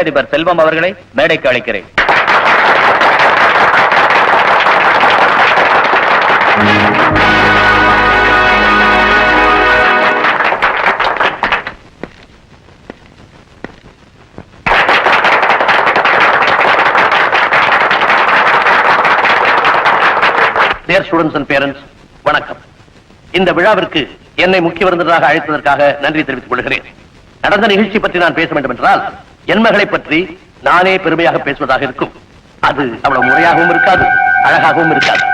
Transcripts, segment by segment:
தொழிலதிபர் செல்வம் அவர்களை மேடைக்கு அழைக்கிறேன். Dear students and parents, வணக்கம். இந்த விழாவிற்கு என்னை முக்கிய விருந்தினராக அழைத்ததற்காக நன்றி தெரிவித்துக் கொள்கிறேன். நடந்த நிகழ்ச்சி பற்றி நான் பேச வேண்டும் என்றால் என் மகளை பற்றி நானே பெருமையாக பேசுவதாக இருக்கும். அது அவ்வளவு முறையாகவும் இருக்காது, அழகாகவும் இருக்காது.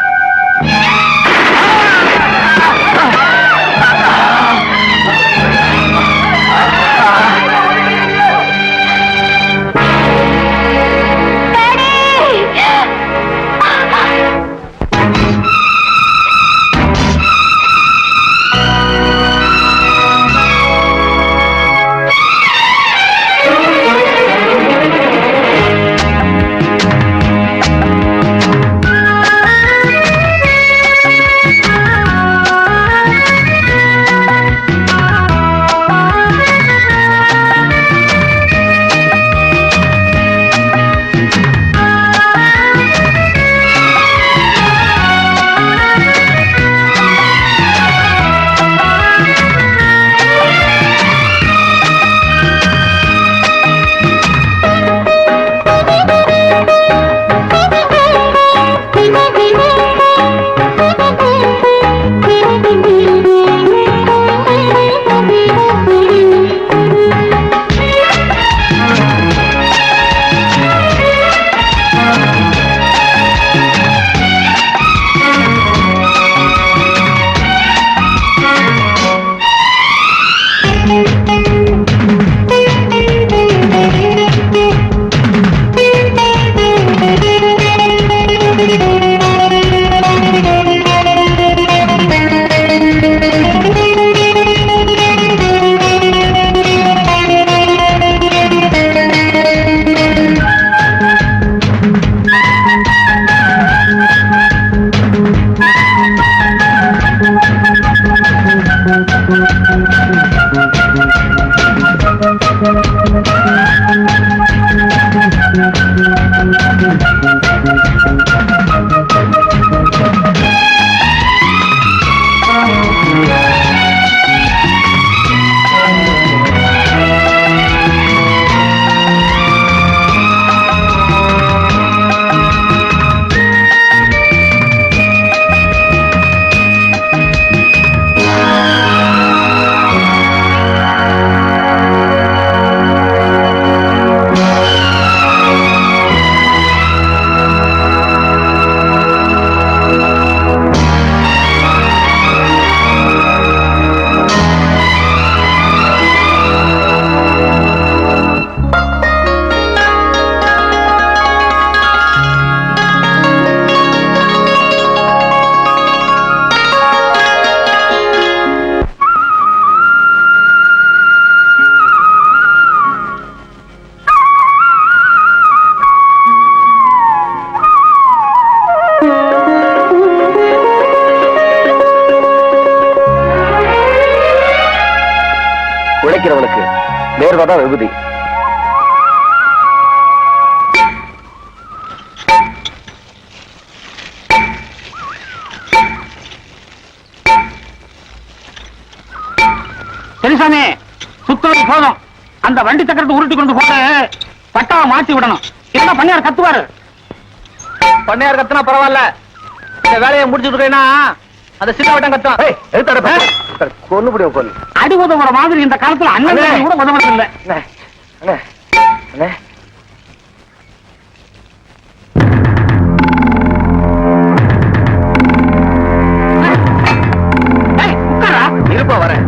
உழைக்கிறவனுக்கு நேர்வதான் விபதி. சரிசாமி, சுத்தம் போதும். அந்த வண்டி சக்கரத்தை உருட்டி கொண்டு போக பட்டாவை மாற்றி விடணும். இல்லைன்னா பண்ணையார் கத்துவாரு. பண்ணையார் கத்துனா பரவாயில்ல, இந்த வேலையை முடிச்சுட்டு இருக்கேன்னா அந்த சின்ன வட்டம் கத்தும். கொண்டு முடியும் கொல்லு. அடி உதவுற மாதிரி இந்த காலத்துல அண்ணன் கூட உதவுறது இல்லை. இருப்பா வரேன்.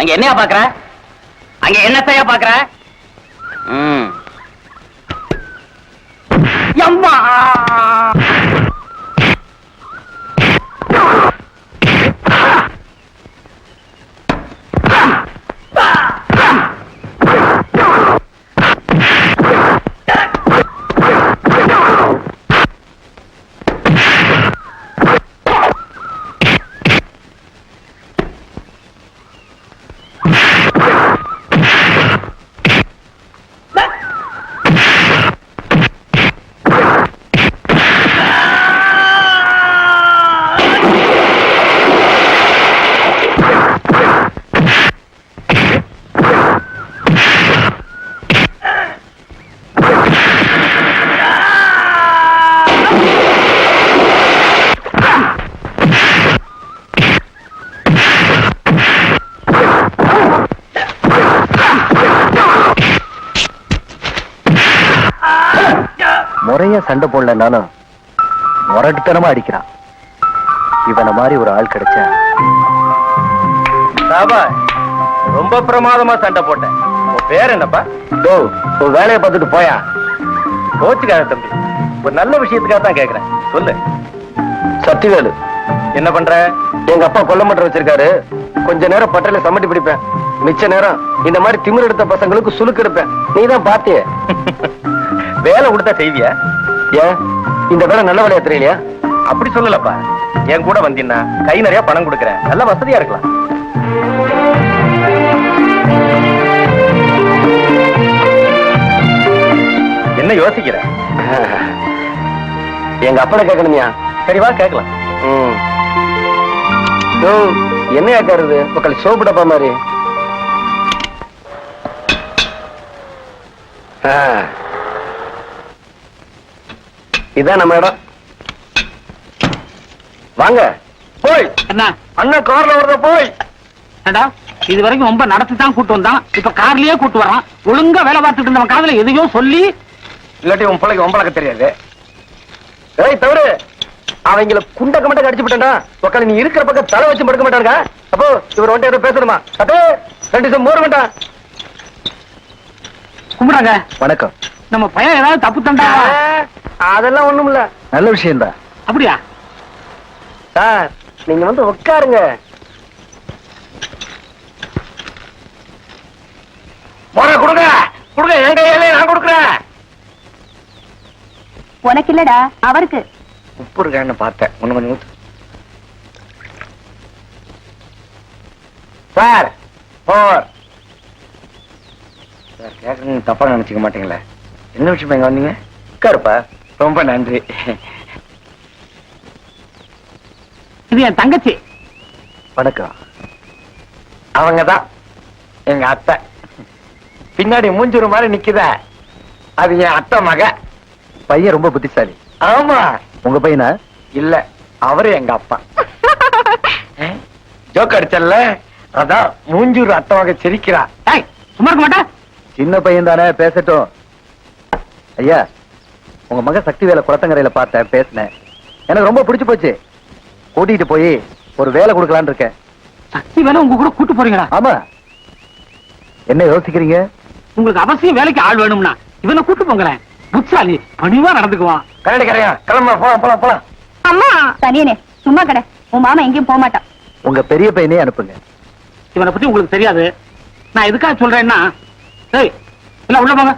அங்க என்னையா பாக்குற? அங்க என்னத்தையா பாக்குற? அம்மா! முறைய சண்டை போடலனாலும் முரட்டுத்தனமா அடிக்கிறான். இவனை மாதிரி ஒரு ஆள் கிடைச்சா ரொம்ப பிரமாதமா சண்டை போட்டேன். உன் பேர் என்னப்பா? உன் வேலையை பார்த்துட்டு போயா. கோச்சுக்காத தம்பி, ஒரு நல்ல விஷயத்துக்காக தான் கேக்குறேன், சொல்லு. சத்திவேலு. என்ன பண்ற? எங்க அப்பா கொல்ல மட்டர் வச்சிருக்காரு. கொஞ்ச நேரம் பட்டையில சமட்டி பிடிப்பேன். மிச்ச நேரம் இந்த மாதிரி திமிர் எடுத்த பசங்களுக்கு சுலுக்கு எடுப்பேன். நீ தான் பாத்திய. வேலை கொடுத்தா செய்வியா? ஏன் இந்த வேலை நல்ல வேலையா தெரியலையா? அப்படி சொல்லலப்பா, என் கூட வந்தீங்கன்னா கை நிறைய பணம் கொடுக்கறேன், நல்ல வசதியா இருக்கலாம். என்ன யோசிக்கிற? எங்க அப்பனை கேட்கணுமியா? சரி வா கேட்கலாம். என்னையா காருது மக்கள் சோப்பு டப்பா மாதிரி? இதான் நம்ம இடம். வாங்க போய். என்ன அண்ணன் கார்ல வர்ற போய். ஏண்டா இது வரைக்கும் ரொம்ப நடத்தி தான் கூட்டு வந்தான், இப்ப கார்லயே கூட்டு வரான். ஒழுங்கா வேலை பார்த்துட்டு இருந்தவன் காதுல எதையோ சொல்லி. இல்லாட்டி உன் பிள்ளைக்கு ஒம்பளக்க தெரியாது. ஏய் தவறு, அவங்கள குண்டக்க மட்டும் அடிச்சு விட்டா உக்கால நீ இருக்கிற பக்கம் தலை வச்சு படுக்க மாட்டாங்க. அப்போ இவர் ஒன்றை ஏதோ பேசணுமா? அப்போ 2 நிமிஷம் மூட மாட்டான். கும்பிடாங்க. வணக்கம். நம்ம பையன் ஏதாவது தப்பு தண்டா? அதெல்லாம் ஒண்ணும் இல்ல, நல்ல விஷயம் தான். அப்படியா சார், நீங்க வந்து உட்காருங்க. கொடுங்க கொடுங்க, என் கையிலே நான் கொடுக்குறேன். உனக்கு இல்லடா, அவருக்கு. உப்பு இருக்கான்னு பார்த்தேன், ஒண்ணு கொஞ்சம் ஊத்து. சார் சார், கேட்கணும் தப்பா நினைச்சுக்க மாட்டீங்களே. என்ன விஷயம் எங்க வந்தீங்க? உட்காருப்பா. ரொம்ப நன்றி. இது என் தங்கச்சி. வணக்கம். அவங்கதான் எங்க அத்தை. பின்னாடி மூஞ்சூறு மாதிரி நிக்குதா, அது என் அத்தை மக. பையன் ரொம்ப புத்திசாலி. ஆமா. உங்க பையனா? இல்ல, அவரு எங்க அப்பா. ஜோக் அடிச்சல்ல, அதான் மூஞ்சூர் அத்தை மக சிரிக்கிறா. சும்மா இருக்க மாட்டா? சின்ன பையன் தானே, பேசட்டும். ஐயா, உங்க மக சக்தி வேலை குளத்தங்கரையில பார்த்தேன், பேசினேன். எனக்கு ரொம்ப பிடிச்சு போச்சு. கூட்டிட்டு போய் ஒரு வேலை கொடுக்கலான்னு இருக்கேன். சக்தி வேலை உங்க கூட கூட்டு போறீங்களா? ஆமா. என்ன யோசிக்கிறீங்க? உங்களுக்கு அவசியம் வேலைக்கு ஆள் வேணும்னா இவனை கூட்டு போங்களேன். புத்தாலி பணிவா நடந்துக்குவான். கரடி கரையா, கிளம்ப, போலாம் போலாம் போலாம். அம்மா தனியனே சும்மா கடை. உன் மாமா எங்கேயும் போக மாட்டான். உங்க பெரிய பையனே அனுப்புங்க. இவனை பத்தி உங்களுக்கு தெரியாது. நான் எதுக்காக சொல்றேன்னா, ஏய் இல்ல உள்ள போங்க.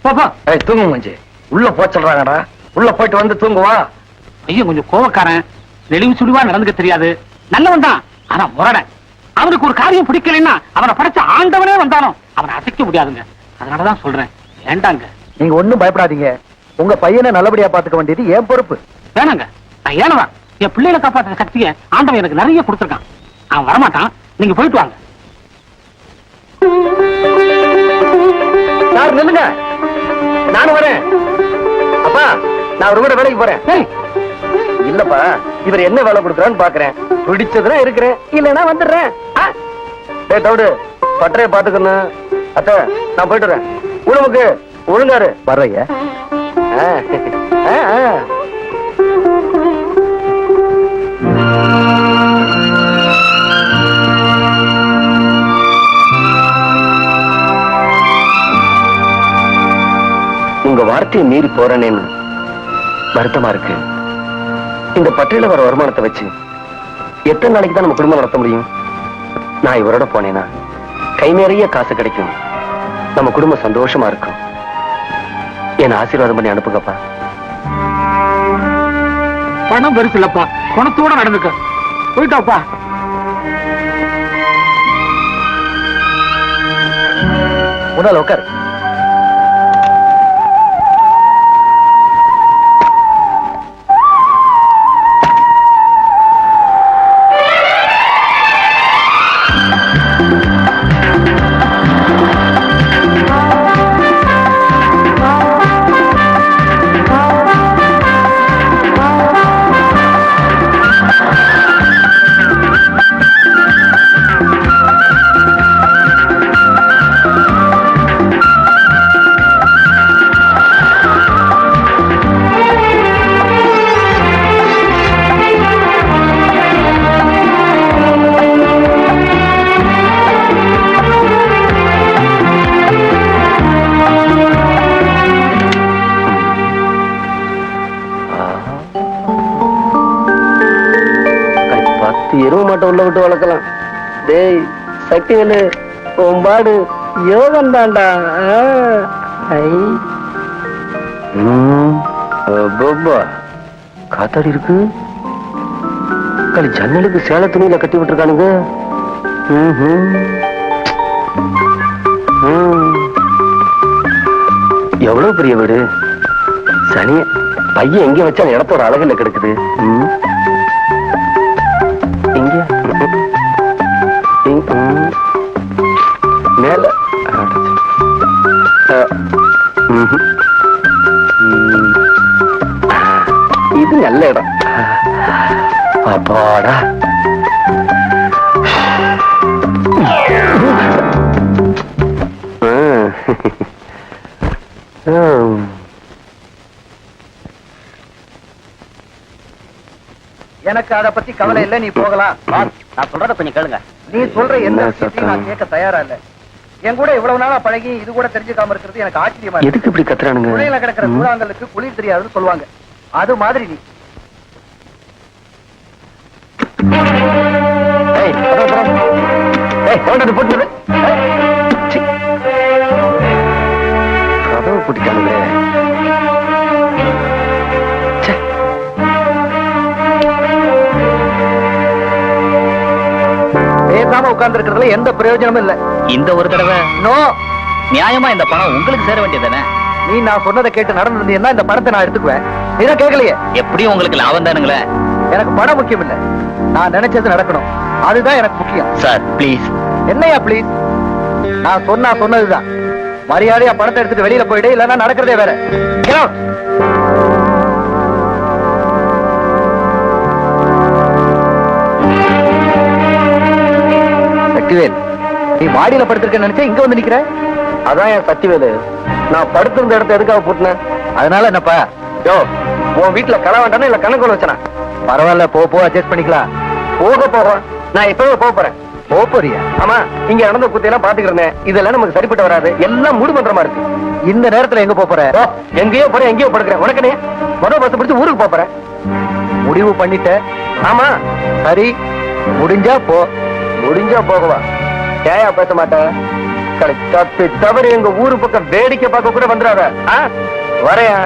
போ. ஏய் தூங்கு மஞ்சு. உள்ள போ சொல்றாங்கடா. உள்ள போயிட்டு வந்து தூங்குவா. ஐயோ கொஞ்சம் கோவக்காரன், நெளிவு சுழிவா நடந்துக்க தெரியாது. நல்லவன் தான், ஆனா முரடன். அவனுக்கு ஒரு காரியம் பிடிக்கலைன்னா அவனை படைச்ச ஆண்டவனே வந்தாலும் அவனை அசைக்க முடியாதுங்க. அதனாலதான் சொல்றேன், வேண்டாங்க. நீங்க ஒண்ணும் பயப்படாதீங்க. உங்க பையனை நல்லபடியா பாத்துக்க வேண்டியது என் பொறுப்பு. வேணாங்க, நான் ஏனவன். என் பிள்ளைகளை காப்பாற்ற சக்தியை ஆண்டவன் எனக்கு நிறைய கொடுத்துருக்கான். அவன் வரமாட்டான், நீங்க போயிட்டு வாங்க. சார் நில்லுங்க, நானும் வரேன். அப்பா, நான் ஒரு கூட வேலைக்கு போறேன். இல்லப்பா, இவர் என்ன வேலை கொடுக்குறான்னு பாக்குறேன். பிடிச்சதுன்னா இருக்கிறேன், இல்லைன்னா வந்துடுறேன். டேய் தவிடு, பட்டறைய பாத்துக்கணும். அத்தை, நான் போயிட்டு வரேன். உணவுக்கு ஒழுங்காரு. வர்றைய. வார்த்தையை மீறி போறேனேன்னு வருத்தமா இருக்கு. இந்த பட்டியல வர வருமானத்தை வச்சு எத்தனை நாளைக்கு தான் நம்ம குடும்பம் நடத்த முடியும்? நான் இவரோட போனேன்னா கை நிறைய காசு கிடைக்கும், நம்ம குடும்பம் சந்தோஷமா இருக்கும். என்ன ஆசீர்வாதம் பண்ணி அனுப்புங்கப்பா. பணம் பெருசு இல்லப்பா, குணத்தோட நடந்துக்க. போயிட்டாப்பா. முதல்ல உட்கார். எருவ மாட்டை உள்ள விட்டு வளர்க்கலாம். டேய் சக்திவேலு, உம்பாடு யோகம் தாண்டா. காத்தாடி இருக்கு. களி ஜன்னலுக்கு சேல துணியில கட்டி விட்டுருக்கானுங்க. எவ்வளவு பெரிய வீடு. சனிய பையன் எங்க வச்சா இடத்தோட அழகுல கிடக்குது. மேல இது நல்ல இடம். அப்பாடா. எனக்கு அத பத்தி கவலை இல்ல, நீ போகலாம். நான் சொல்றத கொஞ்சம் கேளுங்க. நீ சொல்ற எந்த விஷயத்தையும் நான் கேட்க தயாரா இல்ல. என் கூட இவ்வளவு நாளா பழகி இது கூட தெரிஞ்சுக்காம இருக்கிறது எனக்கு ஆச்சரியமா இருக்கு. எதுக்கு இப்படி கத்துறானுங்க? குழையில கிடக்கிற கூழாங்கலுக்கு குளிர் தெரியாதுன்னு சொல்லுவாங்க. அது மாதிரி நீ கதவு பிடிக்கானுங்க. பேசாம உட்கார்ந்து இருக்கிறதுல எந்த பிரயோஜனமும் இல்ல. இந்த ஒரு தடவை நோ, நியாயமா இந்த பணம் உங்களுக்கு சேர வேண்டியதானே? நீ நான் சொன்னதை கேட்டு நடந்திருந்தீங்கன்னா இந்த பணத்தை நான் எடுத்துக்குவேன். நீதான் கேட்கலையே. எப்படியும் உங்களுக்கு லாபம் தானுங்களே. எனக்கு பணம் முக்கியம் இல்ல, நான் நினைச்சது நடக்கணும், அதுதான் எனக்கு முக்கியம். Sir please. என்னையா ப்ளீஸ்? நான் சொன்னதுதான். மரியாதையா பணத்தை எடுத்துட்டு வெளியில போயிடு, இல்லன்னா நடக்கிறதே வேற. Get out. சக்திவேல், நீ மாடியில படுத்திருக்க நினைச்சா இங்க வந்து நிக்கிற. அதான் என் சக்திவேலு, நான் படுத்திருந்த இடத்த எதுக்காக போட்டுனேன்? அதனால என்னப்பா? யோ, உன் வீட்டுல களை வேண்டானா இல்ல கணக்கு வச்சனா? பரவாயில்ல, போ அட்ஜஸ்ட் பண்ணிக்கலாம். போக நான் இப்பவே போறேன். போறியா? ஆமா, இங்க நடந்த குத்தையெல்லாம் பாத்துக்கிறேன். இதெல்லாம் நமக்கு சரிப்பட்டு வராது. எல்லாம் மூடு பண்ற மாதிரி இருக்கு. இந்த நேரத்துல எங்க போற? எங்கேயோ போறேன், எங்கேயோ படுக்கிறேன். உனக்கு மொதல் பஸ் பிடிச்சு ஊருக்கு போறேன். முடிவு பண்ணிட்ட? ஆமா. சரி, முடிஞ்சா போ. முடிஞ்சா போகவா? ஏயா பேச மாட்டேன்? தப்பி தவறு எங்க ஊரு பக்கம் வேடிக்கை பார்க்க கூட வந்துடாத. வரையா?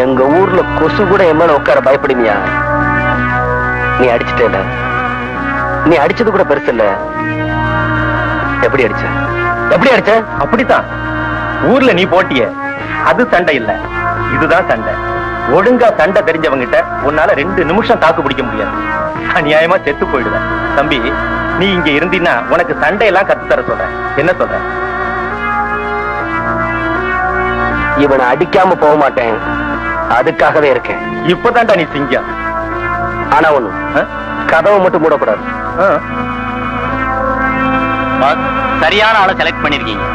எங்க ஊர்ல கொசு கூட என் மேல உட்கார பயப்படுமியா? நீ அடிச்சுட்டேல. நீ அடிச்சது கூட பெருசு இல்ல. எப்படி அடிச்ச? அப்படித்தான். ஊர்ல நீ போட்டிய, அது சண்டை இல்ல, இதுதான் சண்டை. ஒழுங்கா சண்டை தெரிஞ்சவங்கிட்ட உன்னால 2 நிமிஷம் தாக்கு பிடிக்க முடியாது. அநியாயமா செத்து போயிடுவேன். தம்பி, நீ இங்க இருந்தீன்னா உனக்கு சண்டையெல்லாம் கத்து தர சொல்றேன். என்ன சொல்ற? இவனை அடிக்காம போக மாட்டேன், அதுக்காகவே இருக்கேன். இப்பதான்டா நீ சிங்கம். ஆனா ஒண்ணு, கதவை மட்டும் மூடக்கூடாது. சரியான ஆளை செலக்ட் பண்ணிருக்கீங்க.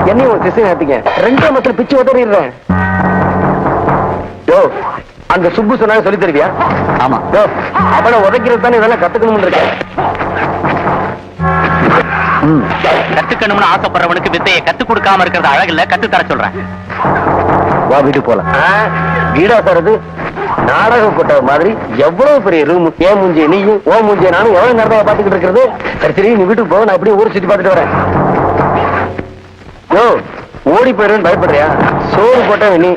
என்னையும் ஒரு திசை நேர்த்திங்க, 2 மக்கள் பிச்சு உதறிடுறேன். அந்த சுப்பு சொன்னாங்க சொல்லி தருவியா? ஆமா. அவளை உதைக்கிறது தானே இதெல்லாம் கத்துக்கணும்னு இருக்கேன். கத்துக்கணும்னு ஆசைப்படுறவனுக்கு வித்தையை கத்து கொடுக்காம இருக்கிறது அழகில்ல, கத்து தர சொல்றேன். வா வீட்டுக்கு போலாம். வீடா தரது நாடக கொட்ட மாதிரி எவ்வளவு பெரிய ரூம். ஏன் மூஞ்சிய நீயும் ஓ மூஞ்சிய நானும் எவ்வளவு நேரத்தை பாத்துக்கிட்டு இருக்கிறது? சரி சரி, நீ வீட்டுக்கு போ, நான் அப்படியே ஊர் சுத்தி பாத்துட்டு வரேன். ஓடி போயிருன்னு பயப்படுறியா? சோறு போட்ட நீ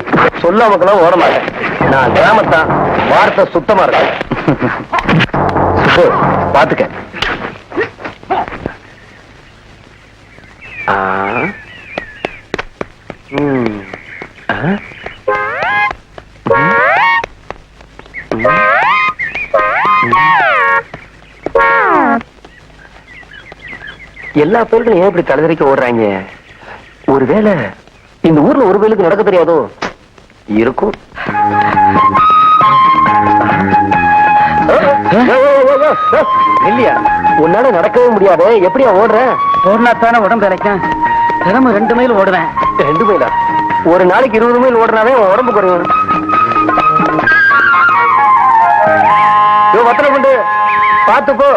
சொல்லாமக்கெல்லாம் ஓட மாட்டேன். நான் கிராமத்தான், வார்த்தை சுத்தமா இருக்கேன். பாத்துக்க. எல்லா பேருக்கும் ஏன் இப்படி தலைதறிக்க ஓடுறாங்க? ஒருவேளை இந்த ஊர்ல ஒரு பேருக்கு நடக்க தெரியாதோ? இருக்கும். இல்லையா, உன்னால நடக்கவே முடியாது. எப்படியா ஓடுற? ஓடலாத்தான உடம்பு கிடைக்கும். தினமும் 2 மைல் ஓடுவேன். 2 மைலா? ஒரு நாளைக்கு 20 மைல் ஓடுனாவே உடம்பு குறையும். வத்தனை கொண்டு பாத்துக்கோ,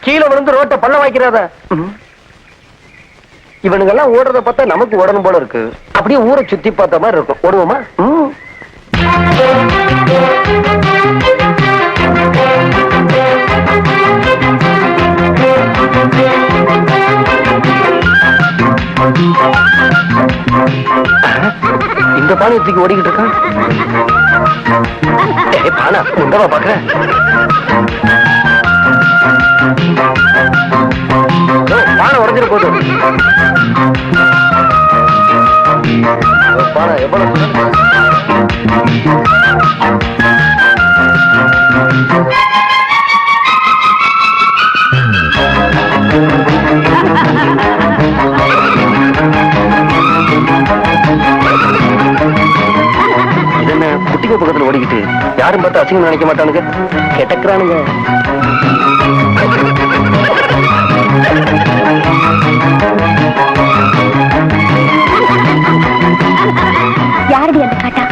கீழே விழுந்து ரோட்டை பள்ள வாய்க்கிறாத. இவனுங்கெல்லாம் ஓடுறத பார்த்தா நமக்கு ஓடணும் போல இருக்கு. அப்படியே ஊரை சுத்தி பார்த்த மாதிரி இருக்கும். ஓடுவோமா? இந்த பானை தூக்கி ஓடிக்கிட்டு இருக்கான். பானா உண்டவா பாக்குற? பானை உடஞ்சிட போகுது. பானை எவ்வளவு ரேடியோ பக்கத்துல ஓடிக்கிட்டு யாரும் பார்த்து அசிங்கம் நினைக்க மாட்டானுங்க, கெட்டக்கிறானுங்க. யாரடி அந்த காட்டா?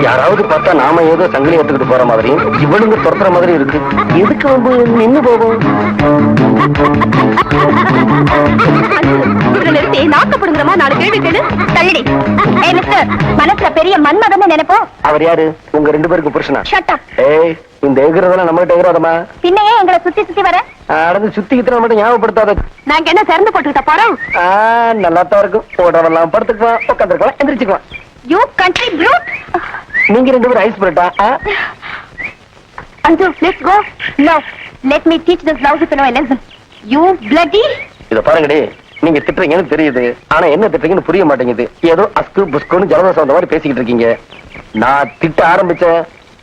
யாராவது பார்த்தா நாம ஏதோ சங்கிலி எடுத்துக்கிட்டு போற மாதிரியும் இவளுங்க துரத்துற மாதிரி இருக்கு. எதுக்கு வந்து நின்னு போவோம்? நாக்கப்படுங்கிறமா 4 கேள்வி கேளு. தள்ளி. ஏய் மிஸ்டர், மனசுல பெரிய மன்மதன்னு நினைப்போம். அவர் யாரு? உங்க 2 பேருக்கு புருஷனா? Shut up. ஏய், இந்த எகிறதெல்லாம் நம்ம கிட்ட எகிறதமா? பின்னையே எங்களை சுத்தி சுத்தி வர நடந்து சுத்திக்கிட்டு மட்டும் ஞாபகப்படுத்தாத. நாங்க என்ன திறந்து போட்டுக்கிட்ட போறோம்? நல்லா தான் இருக்கும். போடுறவெல்லாம் படுத்துக்குவான், உட்காந்துருக்கலாம், எந்திரிச்சுக்குவான். You country brute. நீங்க 2 பேரும் ஐஸ் பிரெட்டா? Anju, let's go. No, let me teach this lousy fellow a lesson. You bloody. இத பாருங்கடி, நீங்க திட்டுறீங்கன்னு தெரியுது, ஆனா என்ன திட்டுறீங்கன்னு புரிய மாட்டேங்குது. ஏதோ அஸ்கு புஸ்குன்னு ஜலதோஷம் வந்த மாதிரி பேசிக்கிட்டு இருக்கீங்க. நான் திட்ட ஆரம்பிச்சேன்,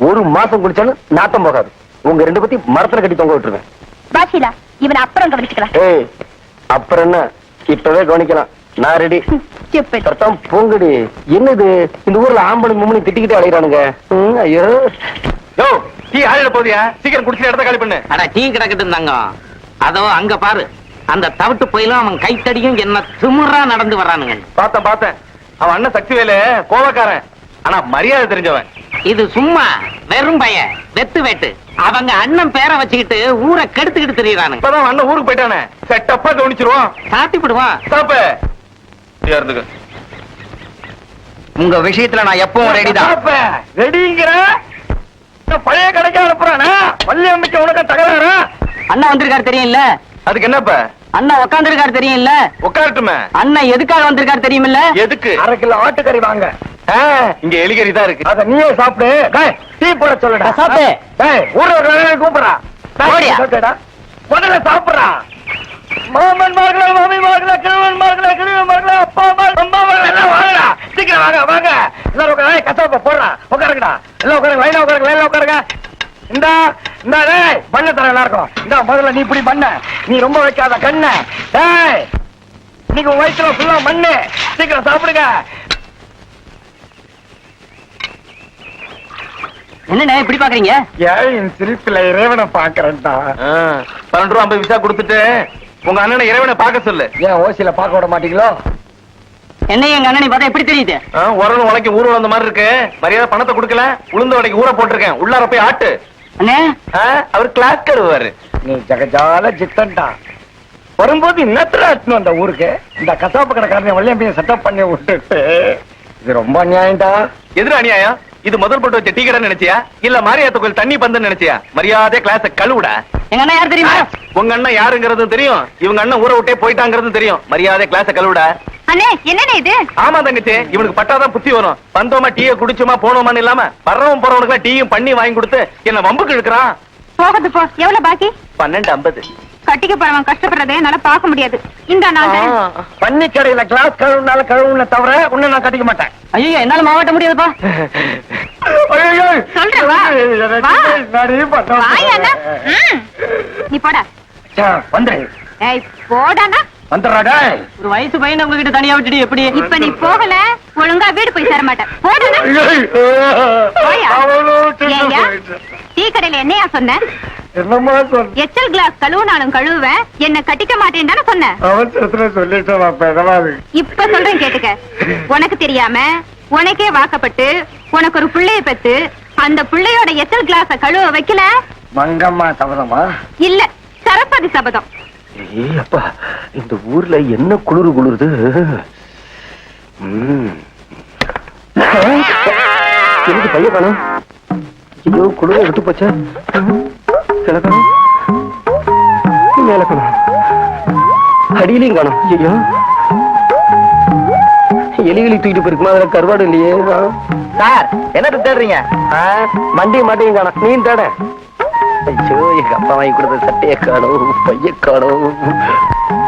1 மாசம் குடிச்சாலும் நாத்தம் போகாது. உங்க 2 பத்தி மரத்துல கட்டி தொங்க விட்டுருவேன். பாஷிலா, இவனை அப்புறம் கவனிச்சுக்கலாம். ஏய், அப்புறம் என்ன, இப்பவே கவனிக்கலாம். நான் ரெடி. Stupid. கரெக்டாம் போங்கடி. என்னது இந்த ஊர்ல ஆம்பளை மும்மணி திட்டிக்கிட்டே அலையறானுங்க. ஐயோ, யோ டீ ஆயிட போதியா? சீக்கிரம் குடிச்சு இடத்த காலி பண்ணு. அட டீ கிடக்கட்டு இருந்தாங்க. அதோ அங்க பாரு, அந்த தவிட்டு போயிலும் அவன் கைத்தடியும் என்ன திமிரா நடந்து வர்றானுங்க. பார்த்தேன். அவன் அண்ணன் சக்திவேலு கோவக்காரன், ஆனா மரியாதை தெரிஞ்சவன். இது சும்மா வெறும் பய வெத்து வெட்டு. அவங்க அண்ணன் பேரை வச்சுக்கிட்டு ஊரை கெடுத்துக்கிட்டு தெரியுறானுங்க. இப்பதான் அண்ணன் ஊருக்கு போயிட்டானே, செட்டப்பா கவனிச்சிருவான். சாத்தி விடுவான். சாப்பு உங்க விஷயத்துல நான் எப்பவும் ரெடிதான். ரெடிங்கிற பழைய கடைக்கு அனுப்புறானா? பள்ளி அமைக்க உனக்கு தகராறா? அண்ணா வந்திருக்காரு தெரியும்ல? அதுக்கு என்னப்ப? அண்ணா உட்காந்துருக்காரு தெரியும்ல? உட்காரட்டுமே. அண்ணன் எதுக்காக வந்திருக்காரு தெரியுமில்ல? எதுக்கு? 1/2 கிலோ ஆட்டுக்கறி வாங்க. இங்க எலிகறி தான் இருக்கு, அத நீயே சாப்பிடு. டீ போட சொல்லுடா. சாப்பிடு. ஊர்ல கூப்பிடுறா. முதல்ல சாப்பிடுறா. மாமன்மார்களே, மாமிமார்களே, கிழவன்மார்களே, கிழவன்மார்களே, அப்பா அம்மா எல்லாம் வாங்கடா. சீக்கிரம் வாங்க வாங்க. எல்லாரும் உட்கார. கசாப்ப போடுறா. உட்காருங்கடா. எல்லாம் உட்காருங்க. லைனா உட்காருங்க. லைனா உட்காருங்க. இந்தா இந்தா டேய், பண்ண தர எல்லாருக்கும். இந்தா முதல்ல நீ இப்படி பண்ண. நீ ரொம்ப வைக்காத கண்ணு. டேய், இன்னைக்கு உன் வயிற்றுல ஃபுல்லா மண்ணு. சீக்கிரம் சாப்பிடுங்க. என்னண்ணே இப்படி பாக்குறீங்க? ஏன் சிரிப்புல இறைவனை பாக்குறேன்டா. 12 ரூபா 50 பைசா கொடுத்துட்டு உங்க அண்ணனை இறைவனை பார்க்க சொல்லு. ஏன் ஓசியில பார்க்க விட மாட்டீங்களோ? என்ன எங்க அண்ணனை பார்த்தா எப்படி தெரியுது? உரல் உலைக்கு ஊர் வந்த மாதிரி இருக்கு. மரியாதை பணத்தை கொடுக்கல, உளுந்த உடைக்கு ஊற போட்டிருக்கேன். உள்ளார போய் ஆட்டு. அண்ணே, அவர் கிளாஸ் கழுவாரு. நீ ஜகஜால ஜித்தன்டா. வரும்போது இன்னத்துல அந்த ஊருக்கு இந்த கசாப்பு கடைக்காரனை வள்ளியம்பியை செட்டப் பண்ணி விட்டுட்டு, இது ரொம்ப அநியாயம்டா. எதிர அநியாயம்? இது முதல் போட்டு வச்ச டீ கடை நினைச்சியா, இல்ல மாரியாத்த கோயில் தண்ணி பந்து நினைச்சியா? மரியாதை கிளாஸ கழுவுடா. எங்க அண்ணன் யார் தெரியுமா? உங்க அண்ணன் யாருங்கிறதும் தெரியும், இவங்க அண்ணன் ஊரை விட்டே போயிட்டாங்கிறதும் தெரியும். மரியாதை கிளாஸ கழுவுடா. அண்ணே, என்னண்ணே இது? ஆமா தங்கச்சி, இவனுக்கு பட்டாதான் புத்தி வரும். வந்தோமா டீயை குடிச்சோமா போனோமான்னு இல்லாம வர்றவன் போறவனுக்கு டீயும் பண்ணி வாங்கி கொடுத்து என்ன வம்புக்கு இழுக்கிறான். போகுது போ. எவ்வளவு பாக்கி? 12.50. கட்டிக்க போறவன் கஷ்டப்படுறதே என்னால பார்க்க முடியாது. இந்த நான் பண்ணி கடையில கிளாஸ் கழுவுனால கழுவுன தவிர உன்ன நான் கட்டிக்க மாட்டேன். ஐயோ, என்னால மாவட்ட முடியாதுப்பா. சொல்றேன் வா. வாயா அண்ணா. நீ போடா. வந்துரு. ஏய் போடானா. வந்துடுறாடா. ஒரு வயசு பையனை உங்ககிட்ட தனியா விட்டுட்டு எப்படி? இப்ப நீ போகல, ஒழுங்கா வீடு போய் சேர மாட்டேன். போடானா. ஏய்யா, டீ கடையில என்னையா சொன்ன? என்னமா சொன்ன? எச்சல் கிளாஸ் கழுவுனாலும் கழுவுவேன், என்ன கட்டிக்க மாட்டேன்னு தானே சொன்ன? அவசரத்துல சொல்லிட்டேன். இப்ப சொல்றேன் கேட்டுக்க. உனக்கு தெரியாம உனக்கே வாக்கப்பட்டு உனக்கு ஒரு புள்ளைய பெத்து அந்த புள்ளையோட எச்சல் கிளாஸ கழுவ வைக்கல. மங்கம்மா சபதமா? இல்ல, சரஸ்வதி சபதம். அப்பா, இந்த ஊர்ல என்ன குளிரு குளிருது. எனக்கு பைய காணும். ஐயோ, குளிர விட்டு போச்சா? கிழக்கணும், மேல காணும், அடியிலையும் காணும். ஐயோ, எலிகளி தூக்கிட்டு போயிருக்குமா? அதுல கருவாடு இல்லையே. சார், என்ன தேடுறீங்க? மண்டியும் மாட்டையும் காணும். நீ தேட. ஐயோ, எங்க அப்பா வாங்கி கொடுத்த சட்டையை காணும், பைய காணும்.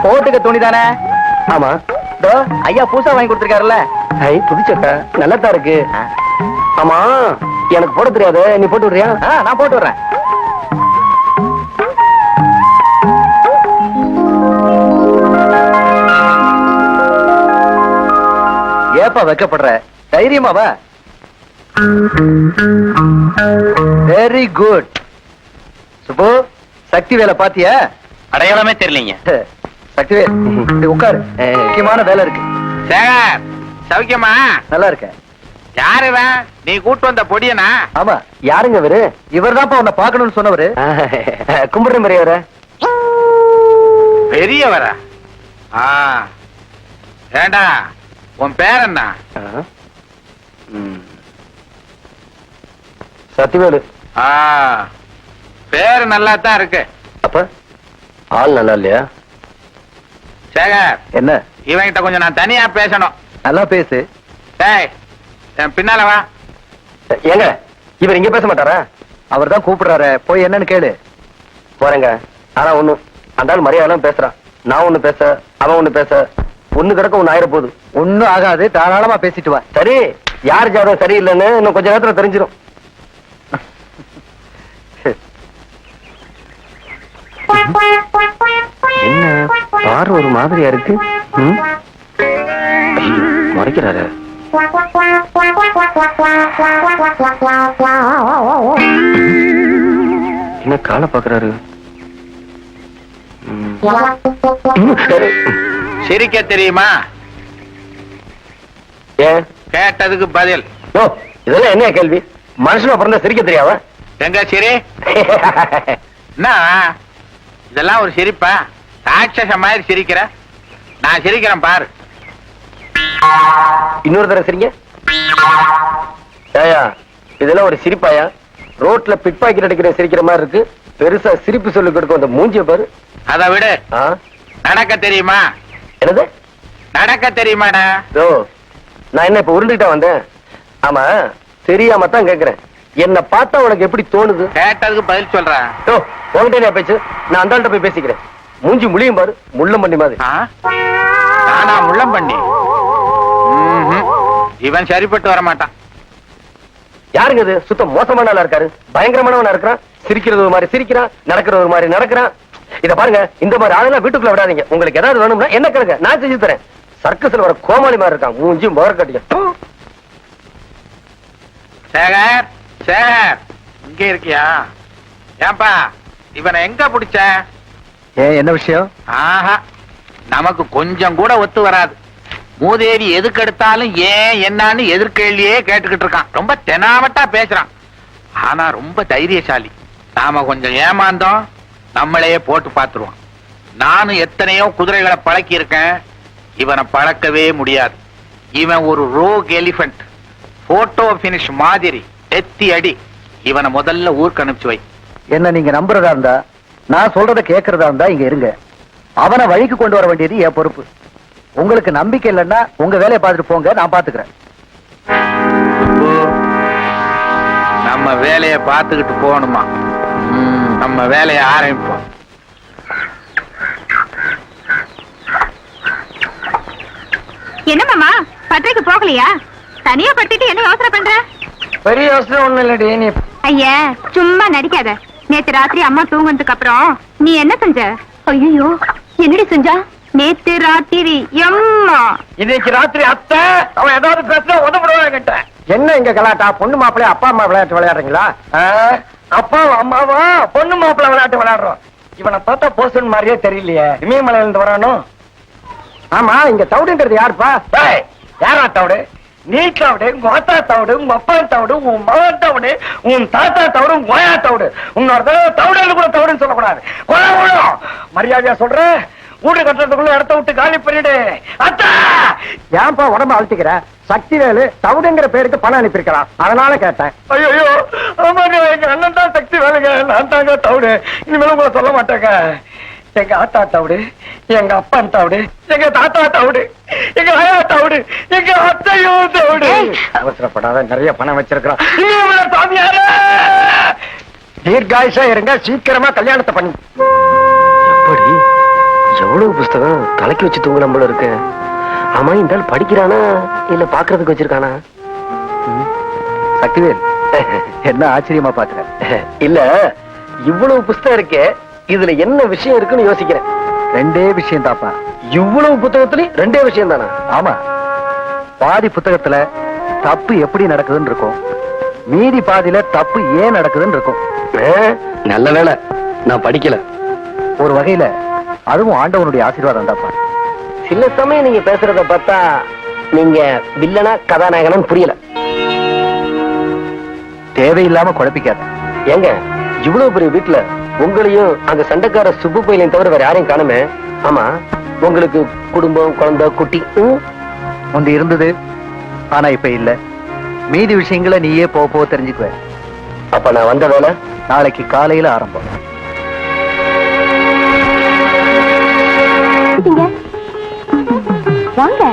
போட்டுக்க துணி தானே? ஆமா. ஐயா பூசா வாங்கி கொடுத்துருக்காருல்ல. ஐ, புதுச்சக்கா நல்லாதான் இருக்கு. ஆமா, எனக்கு போட தெரியாது, நீ போட்டு விடுறியா? நான் போட்டு விடுறேன். ஏப்பா வைக்கப்படுற? தைரியமா வா. Very good. சுப்பு, சக்தி வேலை பாத்தியா? அடையாளமே தெரியலீங்க. சக்திவேல், இப்படி உட்காரு. முக்கியமான வேலை இருக்கு. சேகர், சௌக்கியமா? நல்லா இருக்க? யாரு இவன்? நீ கூட்டு வந்த பொடியனா? ஆமா. யாருங்க இவரு? இவர்தான்ப்பா உன்னை பார்க்கணும்னு சொன்னவரு. கும்பிடுற பெரியவர. பெரியவரா? ஏண்டா, உன் பேர் என்ன? சத்திவேலு. பேரு நல்லா தான் இருக்கு. அப்ப ஆள் நல்லா இல்லையா? சேகர், என்ன? இவன்கிட்ட கொஞ்சம் நான் தனியா பேசணும். நல்லா பேசு. டேய், என் பின்னால வா. ஏங்க, இவர் இங்க பேச மாட்டாரா? அவர் தான் கூப்பிடுறாரு, போய் என்னன்னு கேளு. போறேங்க. ஆனா ஒண்ணு, அந்த ஆள் மரியாதை பேசுறான். நான் ஒண்ணு பேச, அவன் ஒண்ணு பேச, ஒண்ணு கிடக்க ஒண்ணு ஆயிர போகுது. ஒண்ணும் ஆகாது, தாராளமா பேசிட்டு வா. சரி, யார் ஜாதகம் சரியில்லைன்னு இன்னும் கொஞ்ச நேரத்துல தெரிஞ்சிடும். என்ன பாரு ஒரு மாதிரியா இருக்கு? மறைக்கிறாரு. என்ன காலை பாக்குறாரு? சிரிக்க தெரியுமா? ஏன்? கேட்டதுக்கு பதில். ஓ, இதெல்லாம் என்ன கேள்வி? மனுஷனா பிறந்த சிரிக்க தெரியாவா? எங்க சிரி? என்ன இதெல்லாம் ஒரு சிரிப்பா? ராட்சச மாதிரி சிரிக்கிற. நான் சிரிக்கிறேன் பாரு. இன்னொரு தடவை சிரிங்க. ஏயா, இதெல்லாம் ஒரு சிரிப்பாயா? ரோட்ல பிட் பாக்கெட் அடிக்கிற சிரிக்கிற மாதிரி இருக்கு. பெருசா சிரிப்பு சொல்லி கொடுக்கும் அந்த மூஞ்சிய பாரு. அதை விடு. நடக்க தெரியுமா? என்னது நடக்க தெரியுமாடா? ஓ, நான் என்ன இப்ப உருண்டுகிட்டா வந்தேன்? ஆமா, தெரியாம தான் கேக்குறேன். என்ன பார்த்தா உனக்கு எப்படி தோணுது? கேட்டதுக்கு பதில் சொல்றேன். ஓ, உன்கிட்ட பேச்சு. நான் அந்த ஆள்கிட்ட போய் பேசிக்கிறேன். மூஞ்சி முழியும் பாரு, முள்ளம் பண்ணி மாதிரி. நானா முள்ளம் பண்ணி? இவன் சரிப்பட்டு வர மாட்டான். யாருங்க இது? சுத்தம் மோசமான ஆளா இருக்காரு. பயங்கரமானவனா இருக்கிறான். சிரிக்கிறது ஒரு மாதிரி சிரிக்கிறான், நடக்கிறது ஒரு மாதிரி நடக்கிறான். இத பாருங்க, இந்த மாதிரி ஆளெல்லாம் வீட்டுக்குள்ள விடாதீங்க. உங்களுக்கு ஏதாவது வேணும்னா என்ன கேளுங்க, நான் செஞ்சு தரேன். சர்க்கஸ்ல வர கோமாளி மாதிரி இருக்கான், மூஞ்சி மோர கட்டிக்க. சேகர், சேகர், இங்க இருக்கியா? ஏன்பா, இவனை எங்க பிடிச்ச? ஏன், என்ன விஷயம்? ஆஹா, நமக்கு கொஞ்சம் கூட ஒத்து வராது. மூதேவி எதுக்கு எடுத்தாலும் ஏன் என்னன்னு எதிர்கேள்வியே கேட்டுக்கிட்டு இருக்கான். ரொம்ப தெனாவட்டா பேசுறான். ஆனா ரொம்ப தைரியசாலி. நாம கொஞ்சம் ஏமாந்தோம், நம்மளையே போட்டு பாத்துருவான். நானும் எத்தனையோ குதிரைகளை பழக்கி இருக்கேன். இவனை பழக்கவே முடியாது. இவன் ஒரு ரோக் எலிபென்ட். போட்டோ பினிஷ் மாதிரி எத்தி அடி. இவனை முதல்ல ஊருக்கு அனுப்பிச்சு வை. என்ன நீங்க நம்புறதா இருந்தா, நான் சொல்றத கேட்கறதா இருந்தா இங்க இருங்க. அவனை வழிக்கு கொண்டு வர வேண்டியது என் பொறுப்பு. உங்களுக்கு நம்பிக்கை இல்லைன்னா உங்க வேலையை பார்த்துட்டு போங்க, நான் பாத்துக்கிறேன். நம்ம வேலையை பார்த்துக்கிட்டு போகணுமா? நம்ம வேலையை ஆரம்பிப்போம். என்ன மாமா, பட்டறைக்கு போகலையா? தனியா படுத்திட்டு என்ன யோசனை பண்ற? பெரிய யோசனை ஒண்ணு இல்லடி. நீ ஐயா, சும்மா நடிக்காத. நேத்து ராத்திரி அம்மா தூங்குனதுக்கு அப்புறம் நீ என்ன செஞ்ச? ஐயோ, என்னடி செஞ்சா? நேத்து ராத்திரி அம்மா, இன்னைக்கு ராத்திரி அத்தை அவன் ஏதாவது பேசினா உதவுடுவாங்க. என்ன இங்க கலாட்டா? பொண்ணு மாப்பிள்ளைய அப்பா அம்மா விளையாட்டு விளையாடுறீங்களா? அப்பா அம்மாவா பொண்ணு மாப்பிள்ளை விளையாட்டு விளையாடுறோம். இவனை பார்த்தா போசன் மாதிரியே தெரியலையே. இமயமலையில இருந்து வரானோ? ஆமா, இங்க தவுடுங்கிறது யாருப்பா? யாரா தவுடு? நீ தவுடு, உங்க அத்தா தவுடு, உங்க அப்பா தவுடு, உன் மகன் தவுடு, உன் தாத்தா தவுடு, உன் கோயா தவுடு. உன்னோட தவுடு கூட தவுடுன்னு சொல்லக்கூடாது. மரியாதையா சொல்ற. வீடு கட்டுறதுக்குள்ள இடத்த விட்டு காலி பண்ணிடு. அத்தா, ஏன்பா உடம்பு அழுத்திக்கிற? சக்திவேலு தவுடுங்கிற பேருக்கு பணம் அனுப்பியிருக்கலாம், அதனால கேட்டேன். ஐயோ, ஆமாங்க, எங்க அண்ணன் தான் சக்தி வேலுங்க, நான் தாங்க தவுடு. இனிமேலும் உங்களை சொல்ல மாட்டேங்க. எங்க ஆத்தா தவுடு, எங்க அப்பன் தவுடு, எங்க தாத்தா தவுடு, எங்க ஆயா தவுடு, எங்க அத்தையும் தவுடு. அவசரப்படாத, நிறைய பணம் வச்சிருக்கிறான். தீர்காயுஷா இருங்க, சீக்கிரமா கல்யாணத்தை பண்ணி. எப்படி எவ்வளவு புஸ்தகம் தலைக்கு வச்சு தூங்க நம்மள இருக்கு. ஆமா, இந்த ஆள் படிக்கிறானா இல்ல பாக்குறதுக்கு வச்சிருக்கானா? சக்திவேல், என்ன ஆச்சரியமா பாக்குற? இல்ல, இவ்வளவு புஸ்தகம் இருக்கே, இதுல என்ன விஷயம் இருக்குன்னு யோசிக்கிறேன். ரெண்டே விஷயம் தாப்பா. இவ்வளவு புத்தகத்துலயும் ரெண்டே விஷயம் தானா? ஆமா, பாதி புத்தகத்துல தப்பு எப்படி நடக்குதுன்னு இருக்கும், மீதி பாதியில தப்பு ஏன் நடக்குதுன்னு இருக்கும். நல்ல வேளை நான் படிக்கல. ஒரு வகையில அதுவும் ஆண்டவனுடைய ஆசீர்வாதம் தான்ப்பா. சில சமயம் நீங்க பேசுறத பார்த்தா நீங்க வில்லனா கதாநாயகனும் புரியல. தேவையில்லாம குழப்பிக்காத. ஏங்க இவ்வளவு பெரிய வீட்டுல உங்களையும் அந்த சண்டைக்கார சுப்பு பையனையும் தவிர வேற யாரையும் காணுமே. ஆமா, உங்களுக்கு குடும்பம், குழந்தை, குட்டி முந்தி இருந்தது, ஆனா இப்ப இல்ல. மீதி விஷயங்களை நீயே போக தெரிஞ்சுக்குவ. அப்ப நான் வந்த வேலை நாளைக்கு காலையில ஆரம்பம். வாங்க,